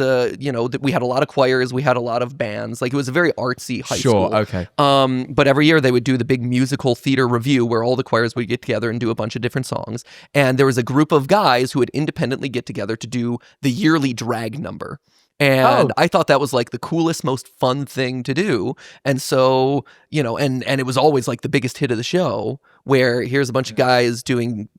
we had a lot of choirs. We had a lot of bands. Like, it was a very artsy high school. Sure, okay. But every year they would do the big musical theater review where all the choirs would get together and do a bunch of different songs. And there was a group of guys who would independently get together to do the yearly drag number. And I thought that was like the coolest, most fun thing to do. And so, and it was always like the biggest hit of the show, where here's a bunch of guys doing,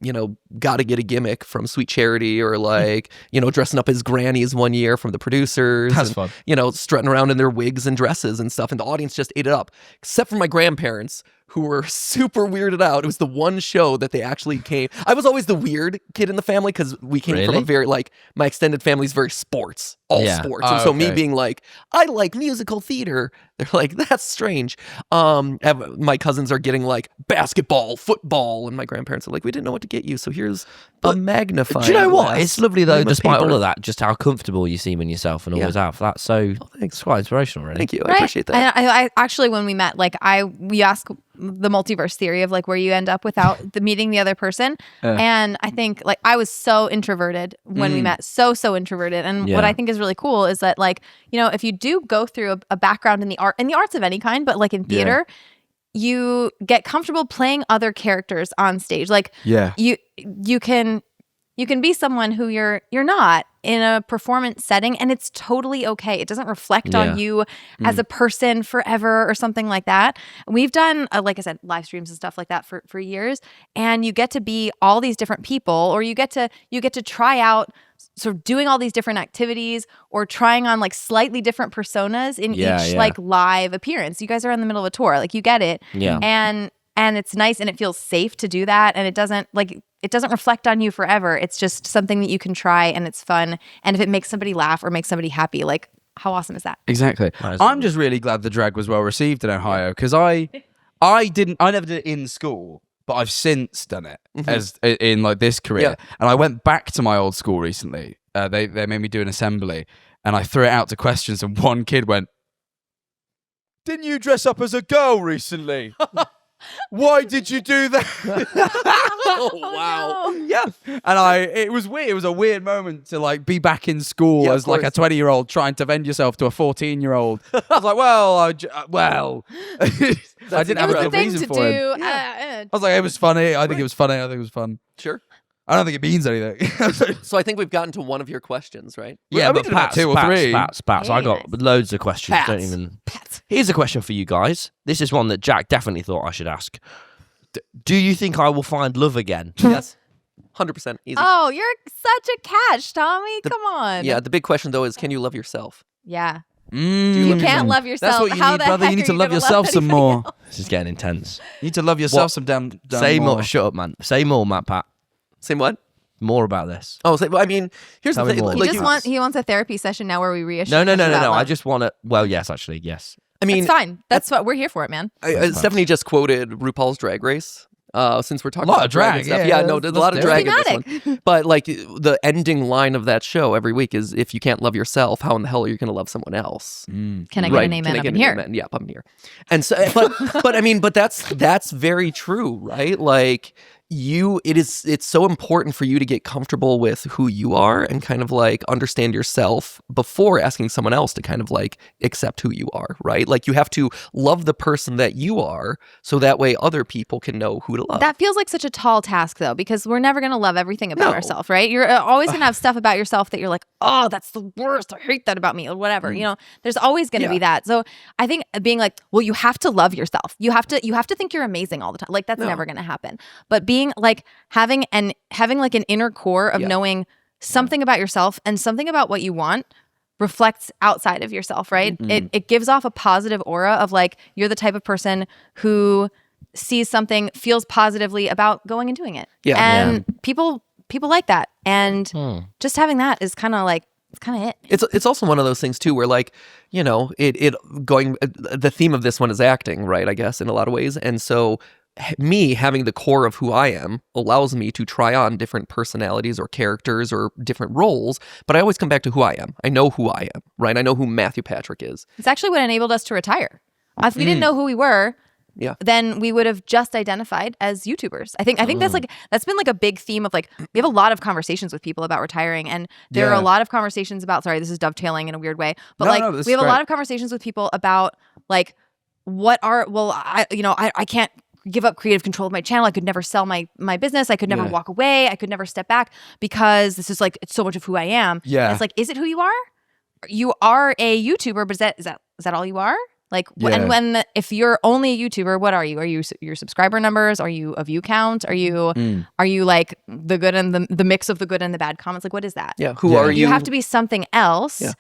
Gotta Get a Gimmick from Sweet Charity, or like, dressing up as grannies one year from the producers. That's fun. Strutting around in their wigs and dresses and stuff. And the audience just ate it up, except for my grandparents, who were super weirded out. It was the one show that they actually came. I was always the weird kid in the family because we came from a very, my extended family's very sports, sports. And so me being like, I like musical theater, they're like, that's strange. My cousins are getting like basketball, football, and my grandparents are like, we didn't know what to get you, so here's a magnifying Do you know what? glass. It's lovely though, Name of despite paper. all of that, just how comfortable you seem in yourself and always have. That's so. It's quite inspirational, really. Thank you. I appreciate that. And I actually, when we met, we asked the multiverse theory of like where you end up without meeting the other person. And I think like I was so introverted when we met, so introverted. And what I think is really cool is that like, if you do go through a background in the arts of any kind, but like in theater, you get comfortable playing other characters on stage. Like you can be someone who you're not in a performance setting, and it's totally okay. It doesn't reflect on you as a person forever or something like that. We've done, like I said, live streams and stuff like that for years, and you get to be all these different people, or you get to try out sort of doing all these different activities or trying on like slightly different personas in each like live appearance. You guys are in the middle of a tour, like you get it. Yeah. And it's nice and it feels safe to do that, and it doesn't reflect on you forever. It's just something that you can try, and it's fun. And if it makes somebody laugh or makes somebody happy, like how awesome is that? Exactly. I'm just really glad the drag was well received in Ohio, because I never did it in school, but I've since done it as in like this career. And I went back to my old school recently. They made me do an assembly, and I threw it out to questions, and one kid went, "Didn't you dress up as a girl recently? Why did you do that?" Oh wow. No. Yeah. And it was weird. It was a weird moment to like be back in school as like a 20-year-old trying to vend yourself to a 14-year-old. I was like, I didn't have a good reason for it. I was like, it was funny. I think it was funny. I think it was fun. Sure. I don't think it means anything. So I think we've gotten to one of your questions, right? Yeah, we but did about Pats, 2 or 3. Pats. I got loads of questions. Pats. Don't even. Here's a question for you guys. This is one that Jack definitely thought I should ask. Do you think I will find love again? Yes. 100% easy. Oh, you're such a catch, Tommy. Come on. Yeah, the big question though is, can you love yourself? Yeah. You can't love yourself. That's what you How need, the brother. heck You need are to love gonna yourself some anybody more. else? This is getting intense. You need to love yourself What? some damn Say more. more. Shut up, man. Say more, MatPat. Same what? More about this. Oh, I mean, here's Tell the me thing. more. He wants a therapy session now where we reassure. No. him about I love. just want to. Well, yes, actually, yes. I mean, It's fine. That's what we're here for, it, man. Stephanie just quoted RuPaul's Drag Race. Since we're talking A lot about of drag, and stuff. yeah, No, there's a lot of let's drag in this Thematic. one. But like the ending line of that show every week is, if you can't love yourself, how in the hell are you going to love someone else? Can I get Right. an amen Can I up get in an here? amen? Yeah, up in here. And so, but that's very true, right? Like it's so important for you to get comfortable with who you are and kind of like understand yourself before asking someone else to kind of like accept who you are, right? Like you have to love the person that you are, so that way other people can know who to love. That feels like such a tall task, though, because we're never going to love everything about ourselves, right? You're always going to have stuff about yourself that you're like, oh, that's the worst. I hate that about me, or whatever. There's always going to be that. So I think being like, well, you have to love yourself. You have to think you're amazing all the time. Like that's never going to happen. But being like having like an inner core of knowing something about yourself and something about what you want reflects outside of yourself, right? Mm-hmm. It gives off a positive aura of like you're the type of person who sees something, feels positively about going and doing it. Yeah. And people like that. And just having that is kind of like, it's kind of it. It's also one of those things too, where like, the theme of this one is acting, right? I guess in a lot of ways. And so me having the core of who I am allows me to try on different personalities or characters or different roles, but I always come back to who I am. I know who I am, right? I know who Matthew Patrick is. It's actually what enabled us to retire. If we didn't know who we were, then we would have just identified as YouTubers. I think that's been like a big theme of like, we have a lot of conversations with people about retiring, and there are a lot of conversations about, sorry, this is dovetailing in a weird way, but we have a lot of conversations with people about like, I can't give up creative control of my channel. I could never sell my business. I could never walk away. I could never step back because this is like, it's so much of who I am. Yeah. And it's like, is it who you are? You are a YouTuber, but is that all you are? Like, and if you're only a YouTuber, what are you? Are you your subscriber numbers? Are you a view count? Are you like the good and the mix of the good and the bad comments? Like, what is that? Yeah. Who are you? You have to be something else. Yeah.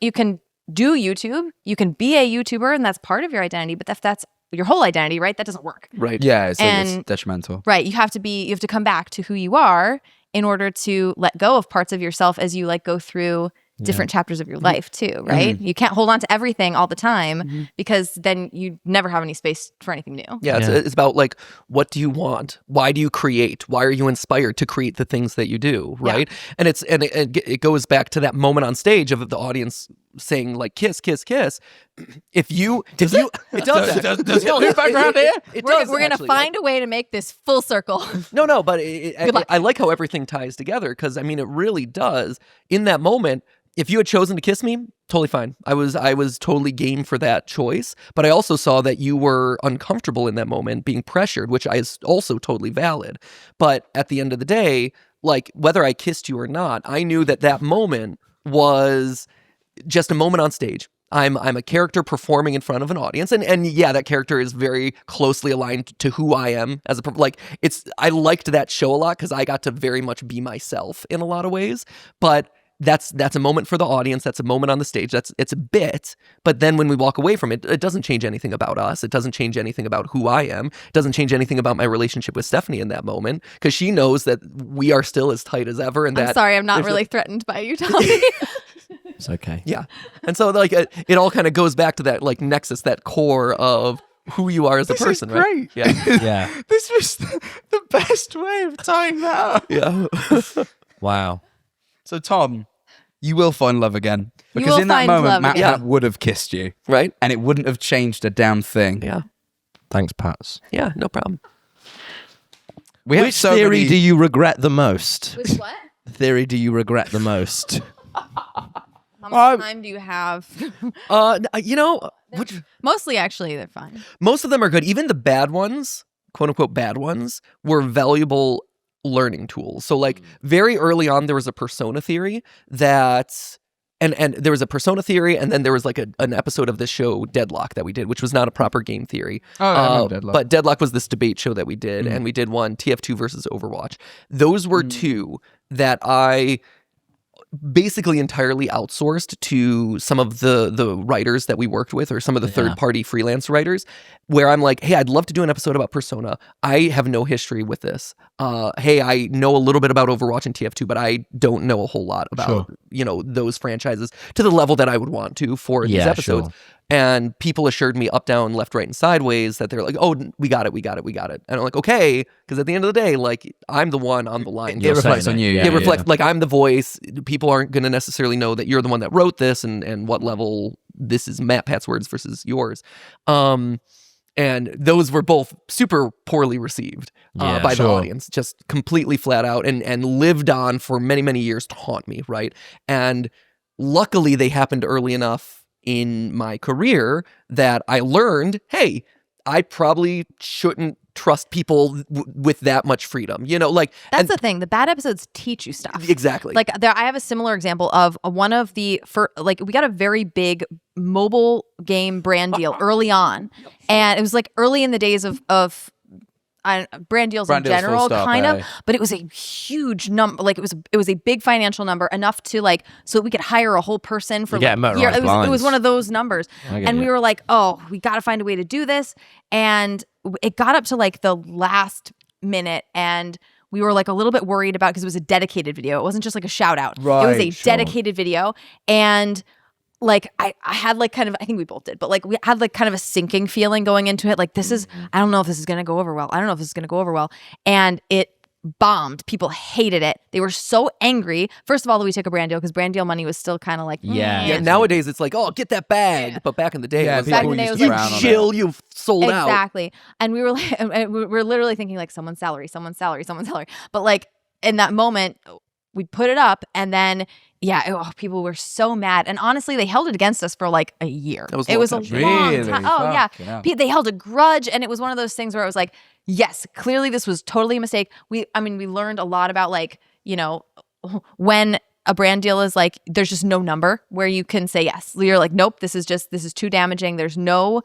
You can do YouTube. You can be a YouTuber, and that's part of your identity. But if that's your whole identity, right? That doesn't work. Right. Yeah, it's detrimental. Right. You have to come back to who you are in order to let go of parts of yourself as you like go through different chapters of your life too, right? You can't hold on to everything all the time because then you never have any space for anything new. Yeah, it's about like, what do you want? Why do you create? Why are you inspired to create the things that you do, right? And it goes back to that moment on stage of the audience saying like, kiss, kiss, kiss. It does that. Does he hold background here? We're gonna find a way to make this full circle. No, but I like how everything ties together, because I mean, it really does. In that moment, if you had chosen to kiss me, totally fine. I was totally game for that choice. But I also saw that you were uncomfortable in that moment, being pressured, which is also totally valid. But at the end of the day, like, whether I kissed you or not, I knew that moment was just a moment on stage. I'm a character performing in front of an audience, and yeah, that character is very closely aligned to who I am as I liked that show a lot because I got to very much be myself in a lot of ways. But that's a moment for the audience. That's a moment on the stage. It's a bit. But then when we walk away from it, it doesn't change anything about us. It doesn't change anything about who I am. It doesn't change anything about my relationship with Stephanie in that moment, because she knows that we are still as tight as ever. And I'm sorry, I'm not really threatened by you, Tommy. It's okay. Yeah. And so like it all kind of goes back to that like nexus, that core of who you are as a person, is great. right? Yeah. Yeah. This was the best way of tying that up. Yeah. Wow. So Tom, you will find love again, You because will in that find moment, love Matt again. would have kissed you, Right? and it wouldn't have changed a damn thing. Yeah. Thanks, Pats. Yeah, no problem. We have Which so theory many- do you regret the most? With what? Theory do you regret the most? How much time do you have? Mostly, actually, they're fine. Most of them are good. Even the bad ones, quote unquote bad ones, were valuable learning tools. So like very early on, there was a persona theory that, and there was a persona theory, and then there was like an episode of this show, Deadlock, that we did, which was not a proper game theory. Oh, I remember Deadlock. But Deadlock was this debate show that we did, and we did one, TF2 versus Overwatch. Those were two that I basically entirely outsourced to some of the writers that we worked with, or some of the third-party freelance writers, where I'm like, hey, I'd love to do an episode about Persona. I have no history with this. Hey, I know a little bit about Overwatch and TF2, but I don't know a whole lot about those franchises to the level that I would want to for these episodes. Sure. And people assured me up, down, left, right, and sideways that they're like, oh, we got it. And I'm like, okay, because at the end of the day, like, I'm the one on the line. It reflects on you. It reflects, like, I'm the voice. People aren't going to necessarily know that you're the one that wrote this and what level this is MatPat's words versus yours. And those were both super poorly received by the audience, just completely flat out, and lived on for many, many years to haunt me, right? And luckily, they happened early enough in my career that I learned, hey, I probably shouldn't trust people with that much freedom, That's the thing. The bad episodes teach you stuff. Exactly. Like I have a similar example of one of we got a very big mobile game brand deal early on, and it was like early in the days of brand deals in general, kind of, but it was a huge number. Like it was a big financial number, enough to like so we could hire a whole person for like a year. It was one of those numbers, and we were like, oh, we got to find a way to do this, and it got up to like the last minute, and we were like a little bit worried about, because it was a dedicated video. It wasn't just like a shout out. Right, it was a dedicated video, and like I had like kind of, I think we both did, but like we had like kind of a sinking feeling going into it. Like this is, I don't know if this is going to go over well. I don't know if this is going to go over well. And it bombed. People hated it. They were so angry. First of all, that we took a brand deal because brand deal money was still kind of like, Yeah, nowadays it's like, oh, get that bag. Yeah. But back in the day, Yeah, it was people back in the day, it used was to like, frown on it. chill, you've sold out. exactly. And we were like, and we were literally thinking like someone's salary. But like in that moment, we put it up and then people were so mad. And honestly, they held it against us for like a year. That was a it long was time. a long Really? time. Oh Fucking yeah. hell. They held a grudge, and it was one of those things where it was like, yes, clearly this was totally a mistake. We learned a lot about like, you know, when a brand deal is like, there's just no number where you can say yes. You're like, nope, this is too damaging. There's no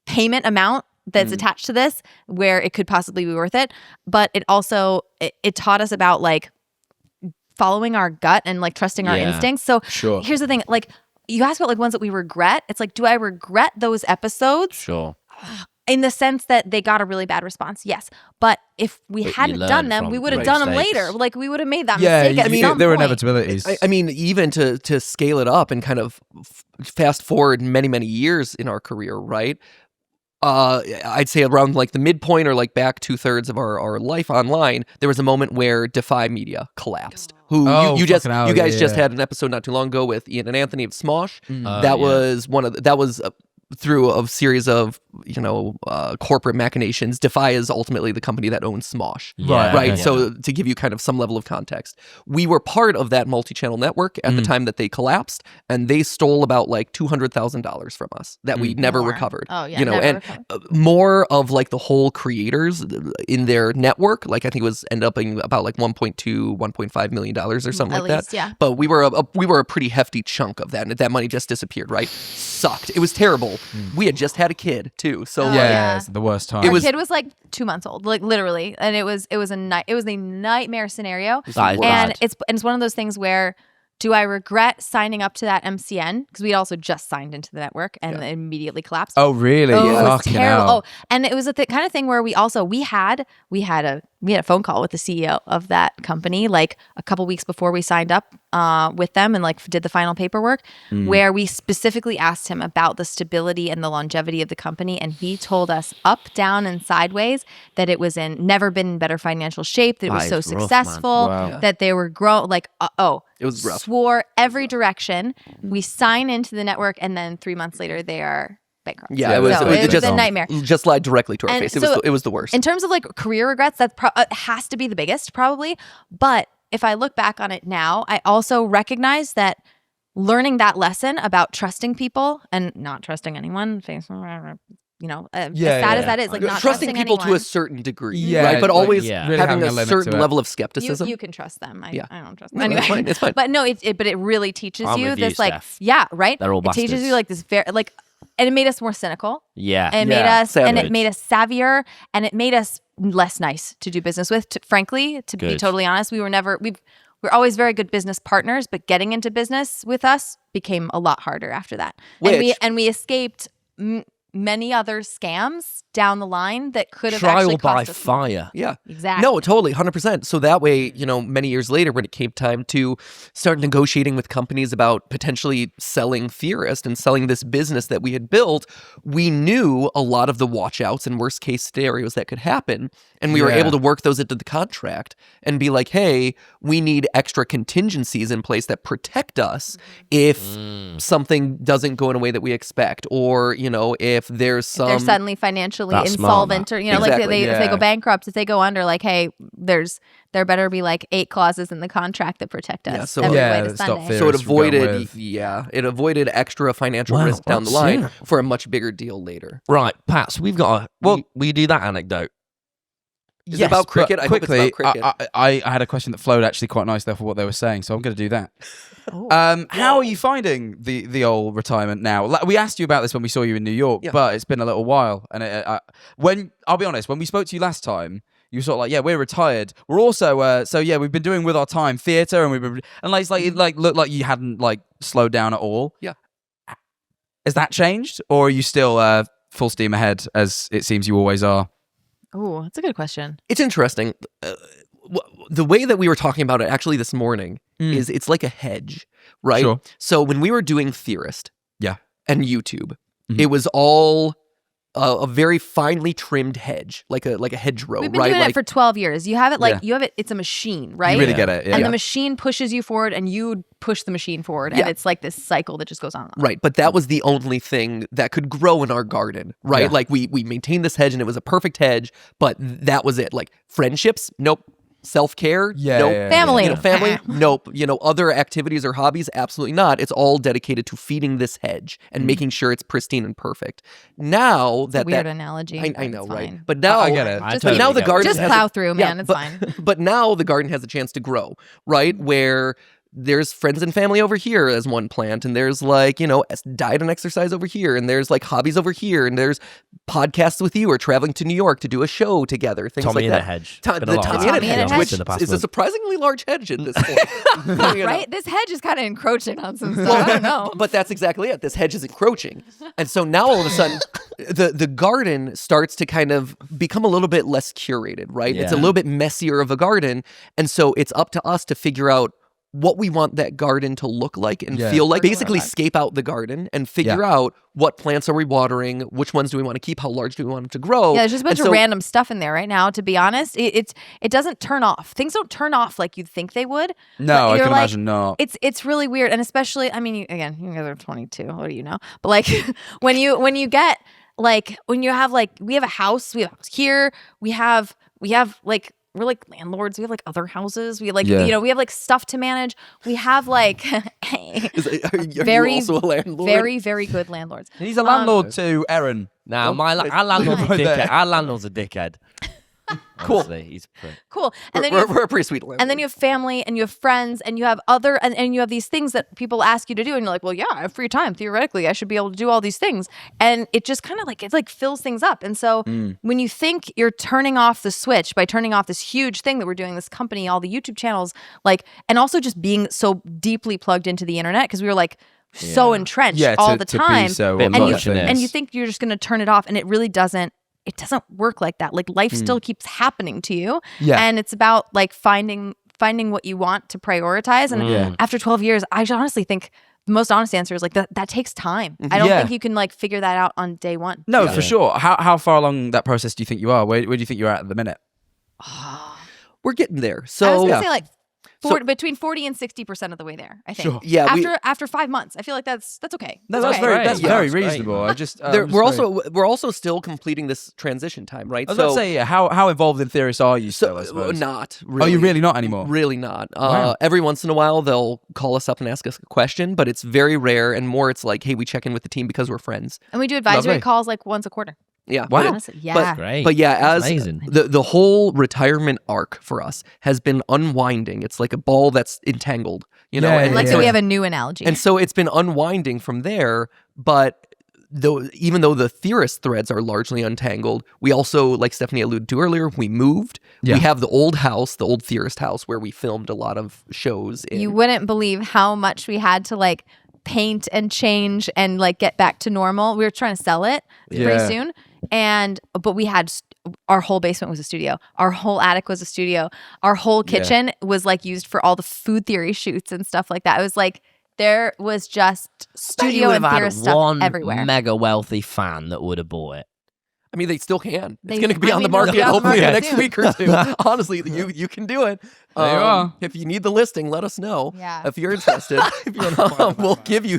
payment amount that's attached to this where it could possibly be worth it. But it also, it taught us about like following our gut and like trusting our instincts. So Sure. here's the thing, like you asked about like ones that we regret. It's like, do I regret those episodes? Sure. In the sense that they got a really bad response, yes. But if we But you hadn't done learn them, from we would have the done them mistakes. later. Like we would have made that Yeah, mistake at some there were point. inevitabilities. I mean, even to scale it up and kind of fast forward many, many years in our career, right? I'd say around like the midpoint or like back 2/3 of our life online, there was a moment where Defy Media collapsed. Who Oh, you fucking hell, guys yeah, just yeah. had an episode not too long ago with Ian and Anthony of Smosh. Oh, That yeah. was through a series of corporate machinations. Defy is ultimately the company that owns Smosh. Yeah, Right. yeah. So to give you kind of some level of context, we were part of that multi-channel network at the time that they collapsed, and they stole about like $200,000 from us that we never More. recovered. Oh, yeah, never and recovered. more of like the whole creators in their network, like I think it was end up being about like $1.5 million or something At like least, that. yeah. But we were a pretty hefty chunk of that, and that money just disappeared. Right? Sucked. It was terrible. We had just had a kid too, so Oh, like, yeah. It's the worst time. It Our was- kid was like 2 months old, like literally, and it was a nightmare scenario. That is And bad. it's one of those things where, do I regret signing up to that MCN? Because we also just signed into the network and it immediately collapsed. Oh, really? Oh, it was Fucking terrible. hell. Oh, and it was a kind of thing where we had a phone call with the CEO of that company like a couple weeks before we signed up with them and like did the final paperwork, where we specifically asked him about the stability and the longevity of the company, and he told us up, down, and sideways that it was never been in better financial shape, that it was That so is rough, man. successful, Wow. that they were it was rough. swore every direction. We sign into the network, and then 3 months later they are bankrupt. Yeah, Yeah, it was. So it it's just a nightmare. Just lied directly to our And face. It so- was the worst. In terms of like career regrets, that has to be the biggest probably. But if I look back on it now, I also recognize that learning that lesson about trusting people and not trusting anyone, as sad as that is, like not trusting people anyone, to a certain degree, Yeah, right? But like, always yeah. Really having having a a limit certain to it. level of skepticism. you can trust them. I don't trust them. No, Anyway, it's fine, it's fine. But no, but it really teaches I'm you with you, this like Steph. right. They're all it teaches bastards. you like this very like, and it made us more cynical. Yeah. And it Yeah, made us and savage. it made us savvier, and it made us less nice to do business with. Frankly, to be Good. totally honest, we're always very good business partners, but getting into business with us became a lot harder after that. Which- And we escaped many other scams down the line that could have Trial actually by cost us more. fire. Yeah. Exactly. No, totally, 100%. So that way, many years later, when it came time to start negotiating with companies about potentially selling Theorist and selling this business that we had built, we knew a lot of the watch-outs and worst-case scenarios that could happen, and we were Yeah. able to work those into the contract and be like, hey, we need extra contingencies in place that protect us if something doesn't go in a way that we expect, or, if there's If some... they're suddenly financially That's smart, insolvent, or like Exactly, if they yeah. go bankrupt, if they go under, like, hey, there better be like 8 clauses in the contract that protect us. Yeah, so- every Yeah, way to that stop Sunday. fear. So it Theorist from going avoided, it avoided extra financial Wow, risk down the that's- line yeah. for a much bigger deal later. Right, Pat, so we've got a... Well- will you do that anecdote? Is it about but cricket? I hope it's quickly, about cricket. I had a question that flowed actually quite nicely off of what they were saying, so I'm going to do that. Oh. How are you finding the old retirement now? Like, we asked you about this when we saw you in New York, Yeah. but it's been a little while. And when I'll be honest, when we spoke to you last time, you were sort of like, yeah, we're retired. We're also we've been doing with our time theatre, and it looked like you hadn't like slowed down at all. Yeah. Has that changed, or are you still full steam ahead as it seems you always are? Oh, that's a good question. It's interesting. the way that we were talking about it actually this morning is it's like a hedge, right? Sure. So when we were doing Theorist Yeah. and YouTube, it was all a very finely trimmed hedge, like a hedgerow, We've been right? doing Like, it for 12 years. You have it like Yeah. you have it. It's a machine, right? You really get it. Yeah. And the machine pushes you forward, and you push the machine forward, and Yeah. it's like this cycle that just goes on. And on. Right, but that was the only thing that could grow in our garden, right? Yeah. Like we maintained this hedge and it was a perfect hedge, but that was it. Like friendships, nope. Self-care, Yeah, nope. yeah, yeah. Family. You know, family, nope. You know, other activities or hobbies, absolutely not. It's all dedicated to feeding this hedge and making sure it's pristine and perfect. Now It's a that weird that anjust I it's know, right? fine. But now I get it. I Just, totally now the get it. garden just has plow a- through, yeah, man. It's but, fine. But now the garden has a chance to grow, right? Where there's friends and family over here as one plant, and there's like, you know, diet and exercise over here, and there's like hobbies over here, and there's podcasts with you or traveling to New York to do a show together, things Tommy like in that. a hedge. The Been a long Tommy time. in a hedge, hedge. which In the past is a month. surprisingly large hedge at this point. You know? Right? This hedge is kind of encroaching on some stuff. Well, I don't know. But that's exactly it. This hedge is encroaching. And so now all of a sudden, the garden starts to kind of become a little bit less curated, right? It's a Yeah. little bit messier of a garden. And so it's up to us to figure out what we want that garden to look like and Yeah. feel like. Sure. Basically scape out the garden and figure out what plants are we watering, which ones do we want to keep, how large do we want them to grow. Yeah, there's just a bunch And of so- random stuff in there right now. To be honest, it doesn't turn off. Things don't turn off like you'd think they would. No, But I you're can like- imagine not. It's really weird, and especially, I mean, you guys are 22. What do you know? But like when you get like when you have like we have a house here. We have like. We're like landlords. We have like other houses. We like Yeah. you know we have like stuff to manage. We have like Are you very also a landlord? very very good landlords. He's a landlord too, Erin. Now, our landlord's a Right there. dickhead. Our landlord's a dickhead. Cool. Honestly, he's pretty. Cool. And then you have We're a pretty sweet landlord. And then you have family and you have friends and you have other and you have these things that people ask you to do and you're like, well, yeah, I have free time. Theoretically, I should be able to do all these things. And it just kind of like it's like fills things up. And so when you think you're turning off the switch by turning off this huge thing that we're doing, this company, all the YouTube channels, like, and also just being so deeply plugged into the internet because we were like so entrenched all the to time. Be so Bit on much top in of it. things. And you think you're just going to turn it off and it really doesn't. It doesn't work like that. Like life still keeps happening to you. Yeah. And it's about like finding what you want to prioritize. And after 12 years, I honestly think the most honest answer is like that takes time. I don't Yeah. think you can like figure that out on day one. No, for sure. How far along that process do you think you are? Where do you think you're at the minute? we're getting there. I was So gonna say like 40, between 40 and 60% of the way there, I think. Sure. Yeah, After 5 months, I feel like that's okay. No, That's that's okay. very that's Yeah, very that's great. reasonable. I just there, I'm we're just also still completing this transition time, right? I was about to say, yeah, how involved in Theorist are you still? I suppose. not Oh, really. you're really not anymore. Really not. Wow. Every once in a while, they'll call us up and ask us a question, but it's very rare. And more, it's like, hey, we check in with the team because we're friends. And we do advisory Lovely. calls like once a quarter. Yeah. Wow. Honestly, yeah. Great. But yeah, That's as amazing. the whole retirement arc for us has been unwinding. It's like a ball that's entangled, you know. Yeah, and I like yeah. that we have a new analogy. And so it's been unwinding from there, but even though the Theorist threads are largely untangled, we also, like Stephanie alluded to earlier, we moved. Yeah. We have the old house, the old Theorist house, where we filmed a lot of shows. In. You wouldn't believe how much we had to like paint and change and like get back to normal. We were trying to sell it pretty Yeah. soon, but we had our whole basement was a studio. Our whole attic was a studio. Our whole kitchen was like used for all the food theory shoots and stuff like that. It was like there was just studio and theorist stuff one everywhere. mega wealthy fan that would have bought it. I mean, they still can. They- It's going to be I on the mean, they'll market be on the hopefully market next soon. week or two. Honestly, you can do it. There you are. If you need the listing, let us know. Yeah. If you're interested, we'll give you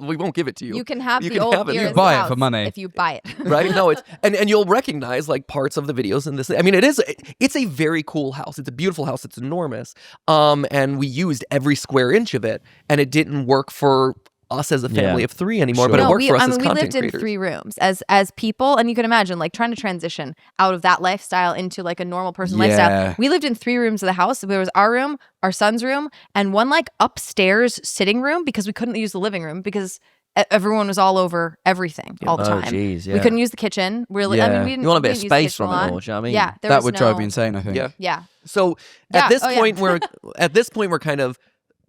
we won't give it to you. You can have You the can old have it. You Theorist buy it house for money. if you buy it. Right? No, it's and you'll recognize like parts of the videos in this. I mean, it's a very cool house. It's a beautiful house. It's enormous. And we used every square inch of it, and it didn't work for us as a family Yeah. of three anymore, Sure. but it No, worked for us as we content lived in creators. 3 rooms as people, and you can imagine like trying to transition out of that lifestyle into like a normal person Yeah. lifestyle. We lived in 3 rooms of the house. There was our room, our son's room, and one like upstairs sitting room because we couldn't use the living room because everyone was all over everything all the Oh, time. jeez, We yeah. couldn't use the kitchen. Really, I Yeah. mean, we didn't. You want a we bit of didn't use the space kitchen from a it lot. all, do you know what I mean? Yeah, there that was would drive no- me insane, I think. Yeah. Yeah, So Yeah. at this Oh, yeah. point, we're kind of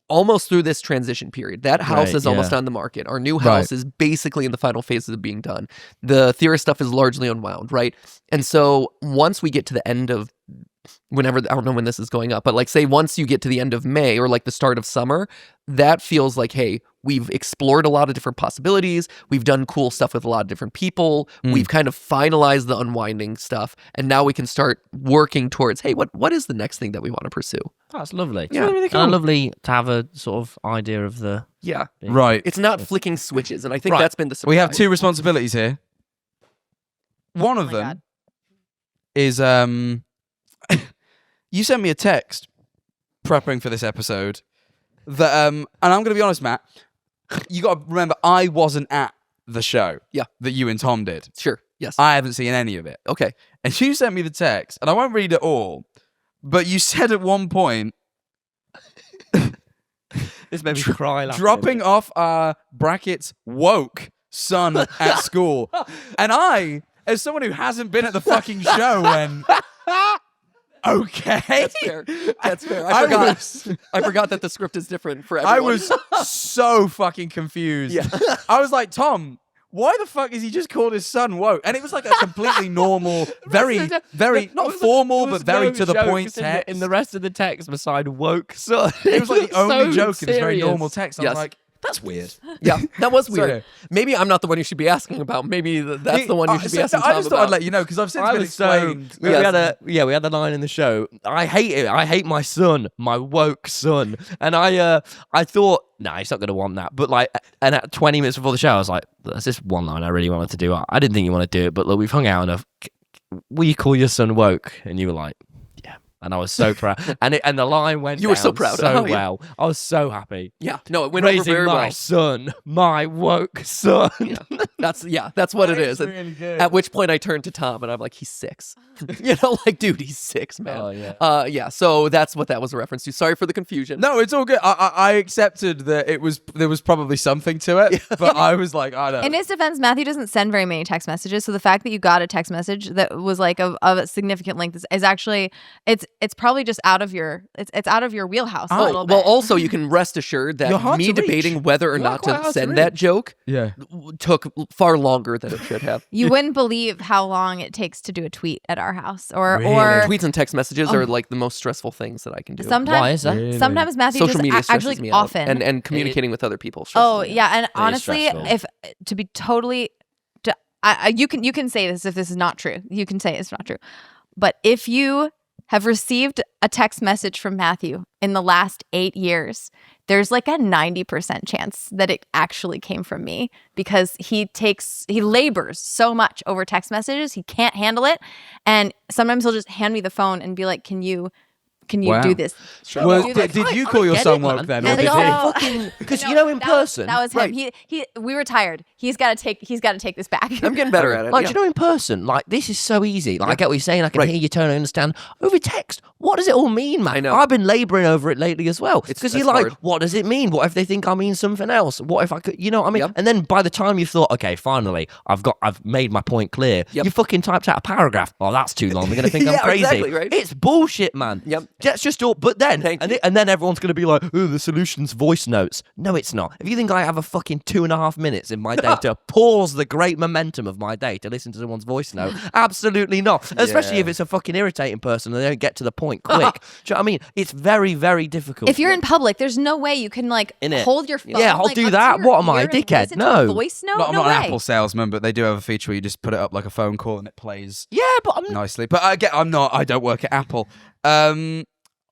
almost through this transition period. That house Right, is almost yeah. on the market. Our new house is basically in the final phases of being done. The Theorist stuff is largely unwound, right? And so once we get to the end of whenever, I don't know when this is going up, but like say once you get to the end of May or like the start of summer, that feels like, hey, we've explored a lot of different possibilities. We've done cool stuff with a lot of different people. We've kind of finalized the unwinding stuff. And now we can start working towards, hey, what is the next thing that we want to pursue? That's lovely. Yeah. Really cool. And lovely to have a sort of idea of the... Yeah. Right. It's not flicking switches. And I think Right. that's been the surprise. We have two responsibilities here. One of my them God. is you sent me a text prepping for this episode that and I'm going to be honest, Matt, you got to remember I wasn't at the show that you and Tom did. Sure. Yes. I haven't seen any of it. Okay. And you sent me the text, and I won't read it all, but you said at one point, This made me cry. dropping off our brackets woke son at school. And I, as someone who hasn't been at the fucking show, went, okay. That's fair. That's fair. I I forgot that the script is different for I everyone. was so fucking confused. Yeah. I was like, Tom, why the fuck is he just called his son woke? And it was like a completely normal, very, not formal, but very to the point text. In the rest of the text beside woke son. It was like the only so joke in this very serious. normal text. I was Yes. like, that's weird. Yeah, that was weird. Sorry. Maybe I'm not the one you should be asking about. Maybe that's the one you should be asking I Tom just about. thought I'd let you know because I've since I been was so explained. we had the line in the show. I hate it. I hate my son, my woke son. And I thought, nah, he's not going to want that. But like, and at 20 minutes before the show, I was like, there's this one line I really wanted to do. I didn't think you want to do it, but look, we've hung out enough. Will you call your son woke? And you were like, yeah. And I was so proud. And the line went. You were so down proud. So Oh, yeah. well. I was so happy. Yeah, no, it went over Raising very my well. son, my woke son. That's what it is. really good. At which point I turned to Tom and I'm like, he's 6. You know, like, dude, he's 6, man. Oh, yeah. Yeah. So that's what that was a reference to. Sorry for the confusion. No, it's all good. I accepted that there was probably something to it, but I was like, I don't. In his defense, Matthew doesn't send very many text messages, so the fact that you got a text message that was like of a significant length is actually it's probably just out of your it's out of your wheelhouse a little bit. Well, also you can rest assured You're that hard me to reach. debating whether or You are not quite to hard to send that reach. joke Yeah. took far longer than it should have. You wouldn't believe how long it takes to do a tweet at our house, or Tweets and text messages are like the most stressful things that I can do. sometimes. Why is that? Sometimes Matthew Social just media stresses actually me out. often. and communicating with other people. stresses Oh me out. yeah, and honestly, stressful. if to be totally, you can say this if this is not true. You can say it's not true, but if you have received a text message from Matthew in the last 8 years, there's like a 90% chance that it actually came from me, because he labors so much over text messages, he can't handle it, and sometimes he'll just hand me the phone and be like, "Can you Wow. do this?" Well, Do this. did you call your get son it, woke man. then? Or Yeah, did no. he? Because No, you know, in that was- person, that was him. Right. We were tired. He's got to take this back. I'm getting better at it. like, yeah. do you know, in person, like, this is so easy. Like, I get what you're saying. I can hear your tone. I understand. Over text, what does it all mean, man? I know. I've been labouring over it lately as well. Because that's you're like, hard. what does it mean? What if they think I mean something else? What if I could, you know what I mean? Yep. And then by the time you've thought, okay, finally, I've made my point clear, Yep. you fucking typed out a paragraph. Oh, that's too long. They're going to think I'm Yeah, crazy. exactly, right? It's bullshit, man. Yep. That's just all. But then, Thank you. and then everyone's going to be like, oh, the solution's voice notes. No, it's not. If you think I have a fucking 2.5 minutes in my day to pause the great momentum of my day to listen to someone's voice note, absolutely not. Especially if it's a fucking irritating person and they don't get to the point quick. Do you know what I mean? It's very, very difficult. If you're in public, there's no way you can like Innit? hold your phone. Yeah, I'll like, do up to that. your What am I, ear and dickhead? listen to a No. voice note. I'm no not way. an Apple salesman, but they do have a feature where you just put it up like a phone call and it plays yeah, but I'm nicely. But I don't work at Apple.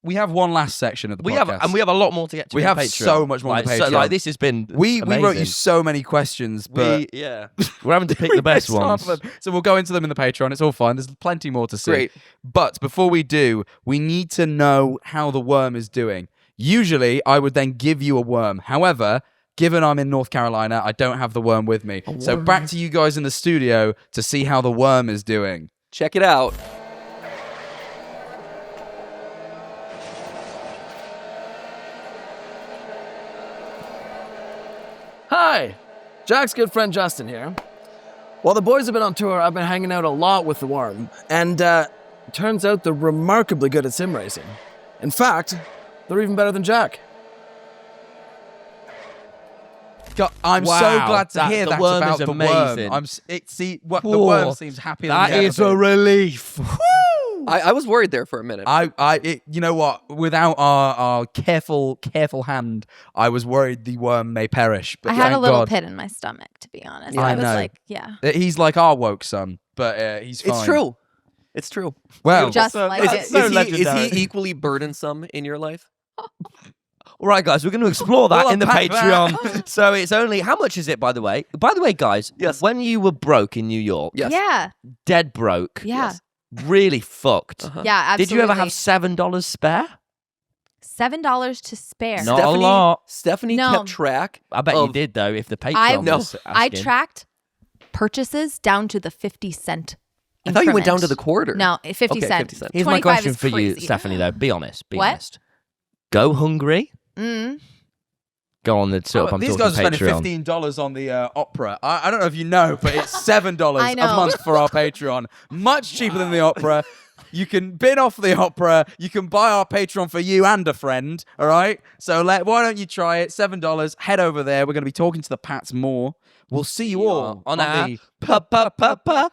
We have one last section of the we podcast. have a lot more to get to. We on have Patreon. so much more on like, Patreon. So, like, this has been we wrote you amazing. so many questions, but we're having to pick the best missed half ones. of them. So we'll go into them in the Patreon. It's all fine. There's plenty more to see. Great. But before we do, we need to know how the worm is doing. Usually, I would then give you a worm. However, given I'm in North Carolina, I don't have the worm with me. So back to you guys in the studio to see how the worm is doing. Check it out. Hi, Jack's good friend Justin here. While the boys have been on tour, I've been hanging out a lot with the worm, and turns out they're remarkably good at sim racing. In fact, they're even better than Jack. God, I'm so Wow, glad to hear the that's worm about is the amazing. worm. The worm seems happier than That the is a relief. Woo! I was worried there for a minute. You know what? Without our careful hand, I was worried the worm may perish. But I had a thank little God. pit in my stomach, to be honest. Yeah, I I was know. like, yeah. He's like our woke son, but he's fine. It's true. It's true. Well, Just like Is, it. is so he, legendary. is he equally burdensome in your life? All right, guys, we're going to explore that We'll in the unpack Patreon. So it's only, how much is it, by the way? By the way, guys, Yes. when you were broke in New York, Yes. Yeah. dead broke, Yeah. really fucked, Uh-huh. Yeah, absolutely. did you ever have $7 spare? $7 to spare? Not a lot. Stephanie No. kept track. I bet you of- did, though, if the Patreon I- was I asking. tracked purchases down to the 50-cent. I thought you went down to the quarter. No, 50 Okay, cent. 50 cent. Here's my 25 question is for you, crazy. Stephanie, though. Be honest. Be What? honest. Go hungry. Mm. Go on the top. I'm these talking guys are spending Patreon. $15 on the opera. I don't know if you know, but it's $7 I a know. month for our Patreon. Much cheaper than the opera. You can bid off the opera. You can buy our Patreon for you and a friend. All right. So why don't you try it? $7. Head over there. We're going to be talking to the Pats more. We'll see you all on the our Patreon.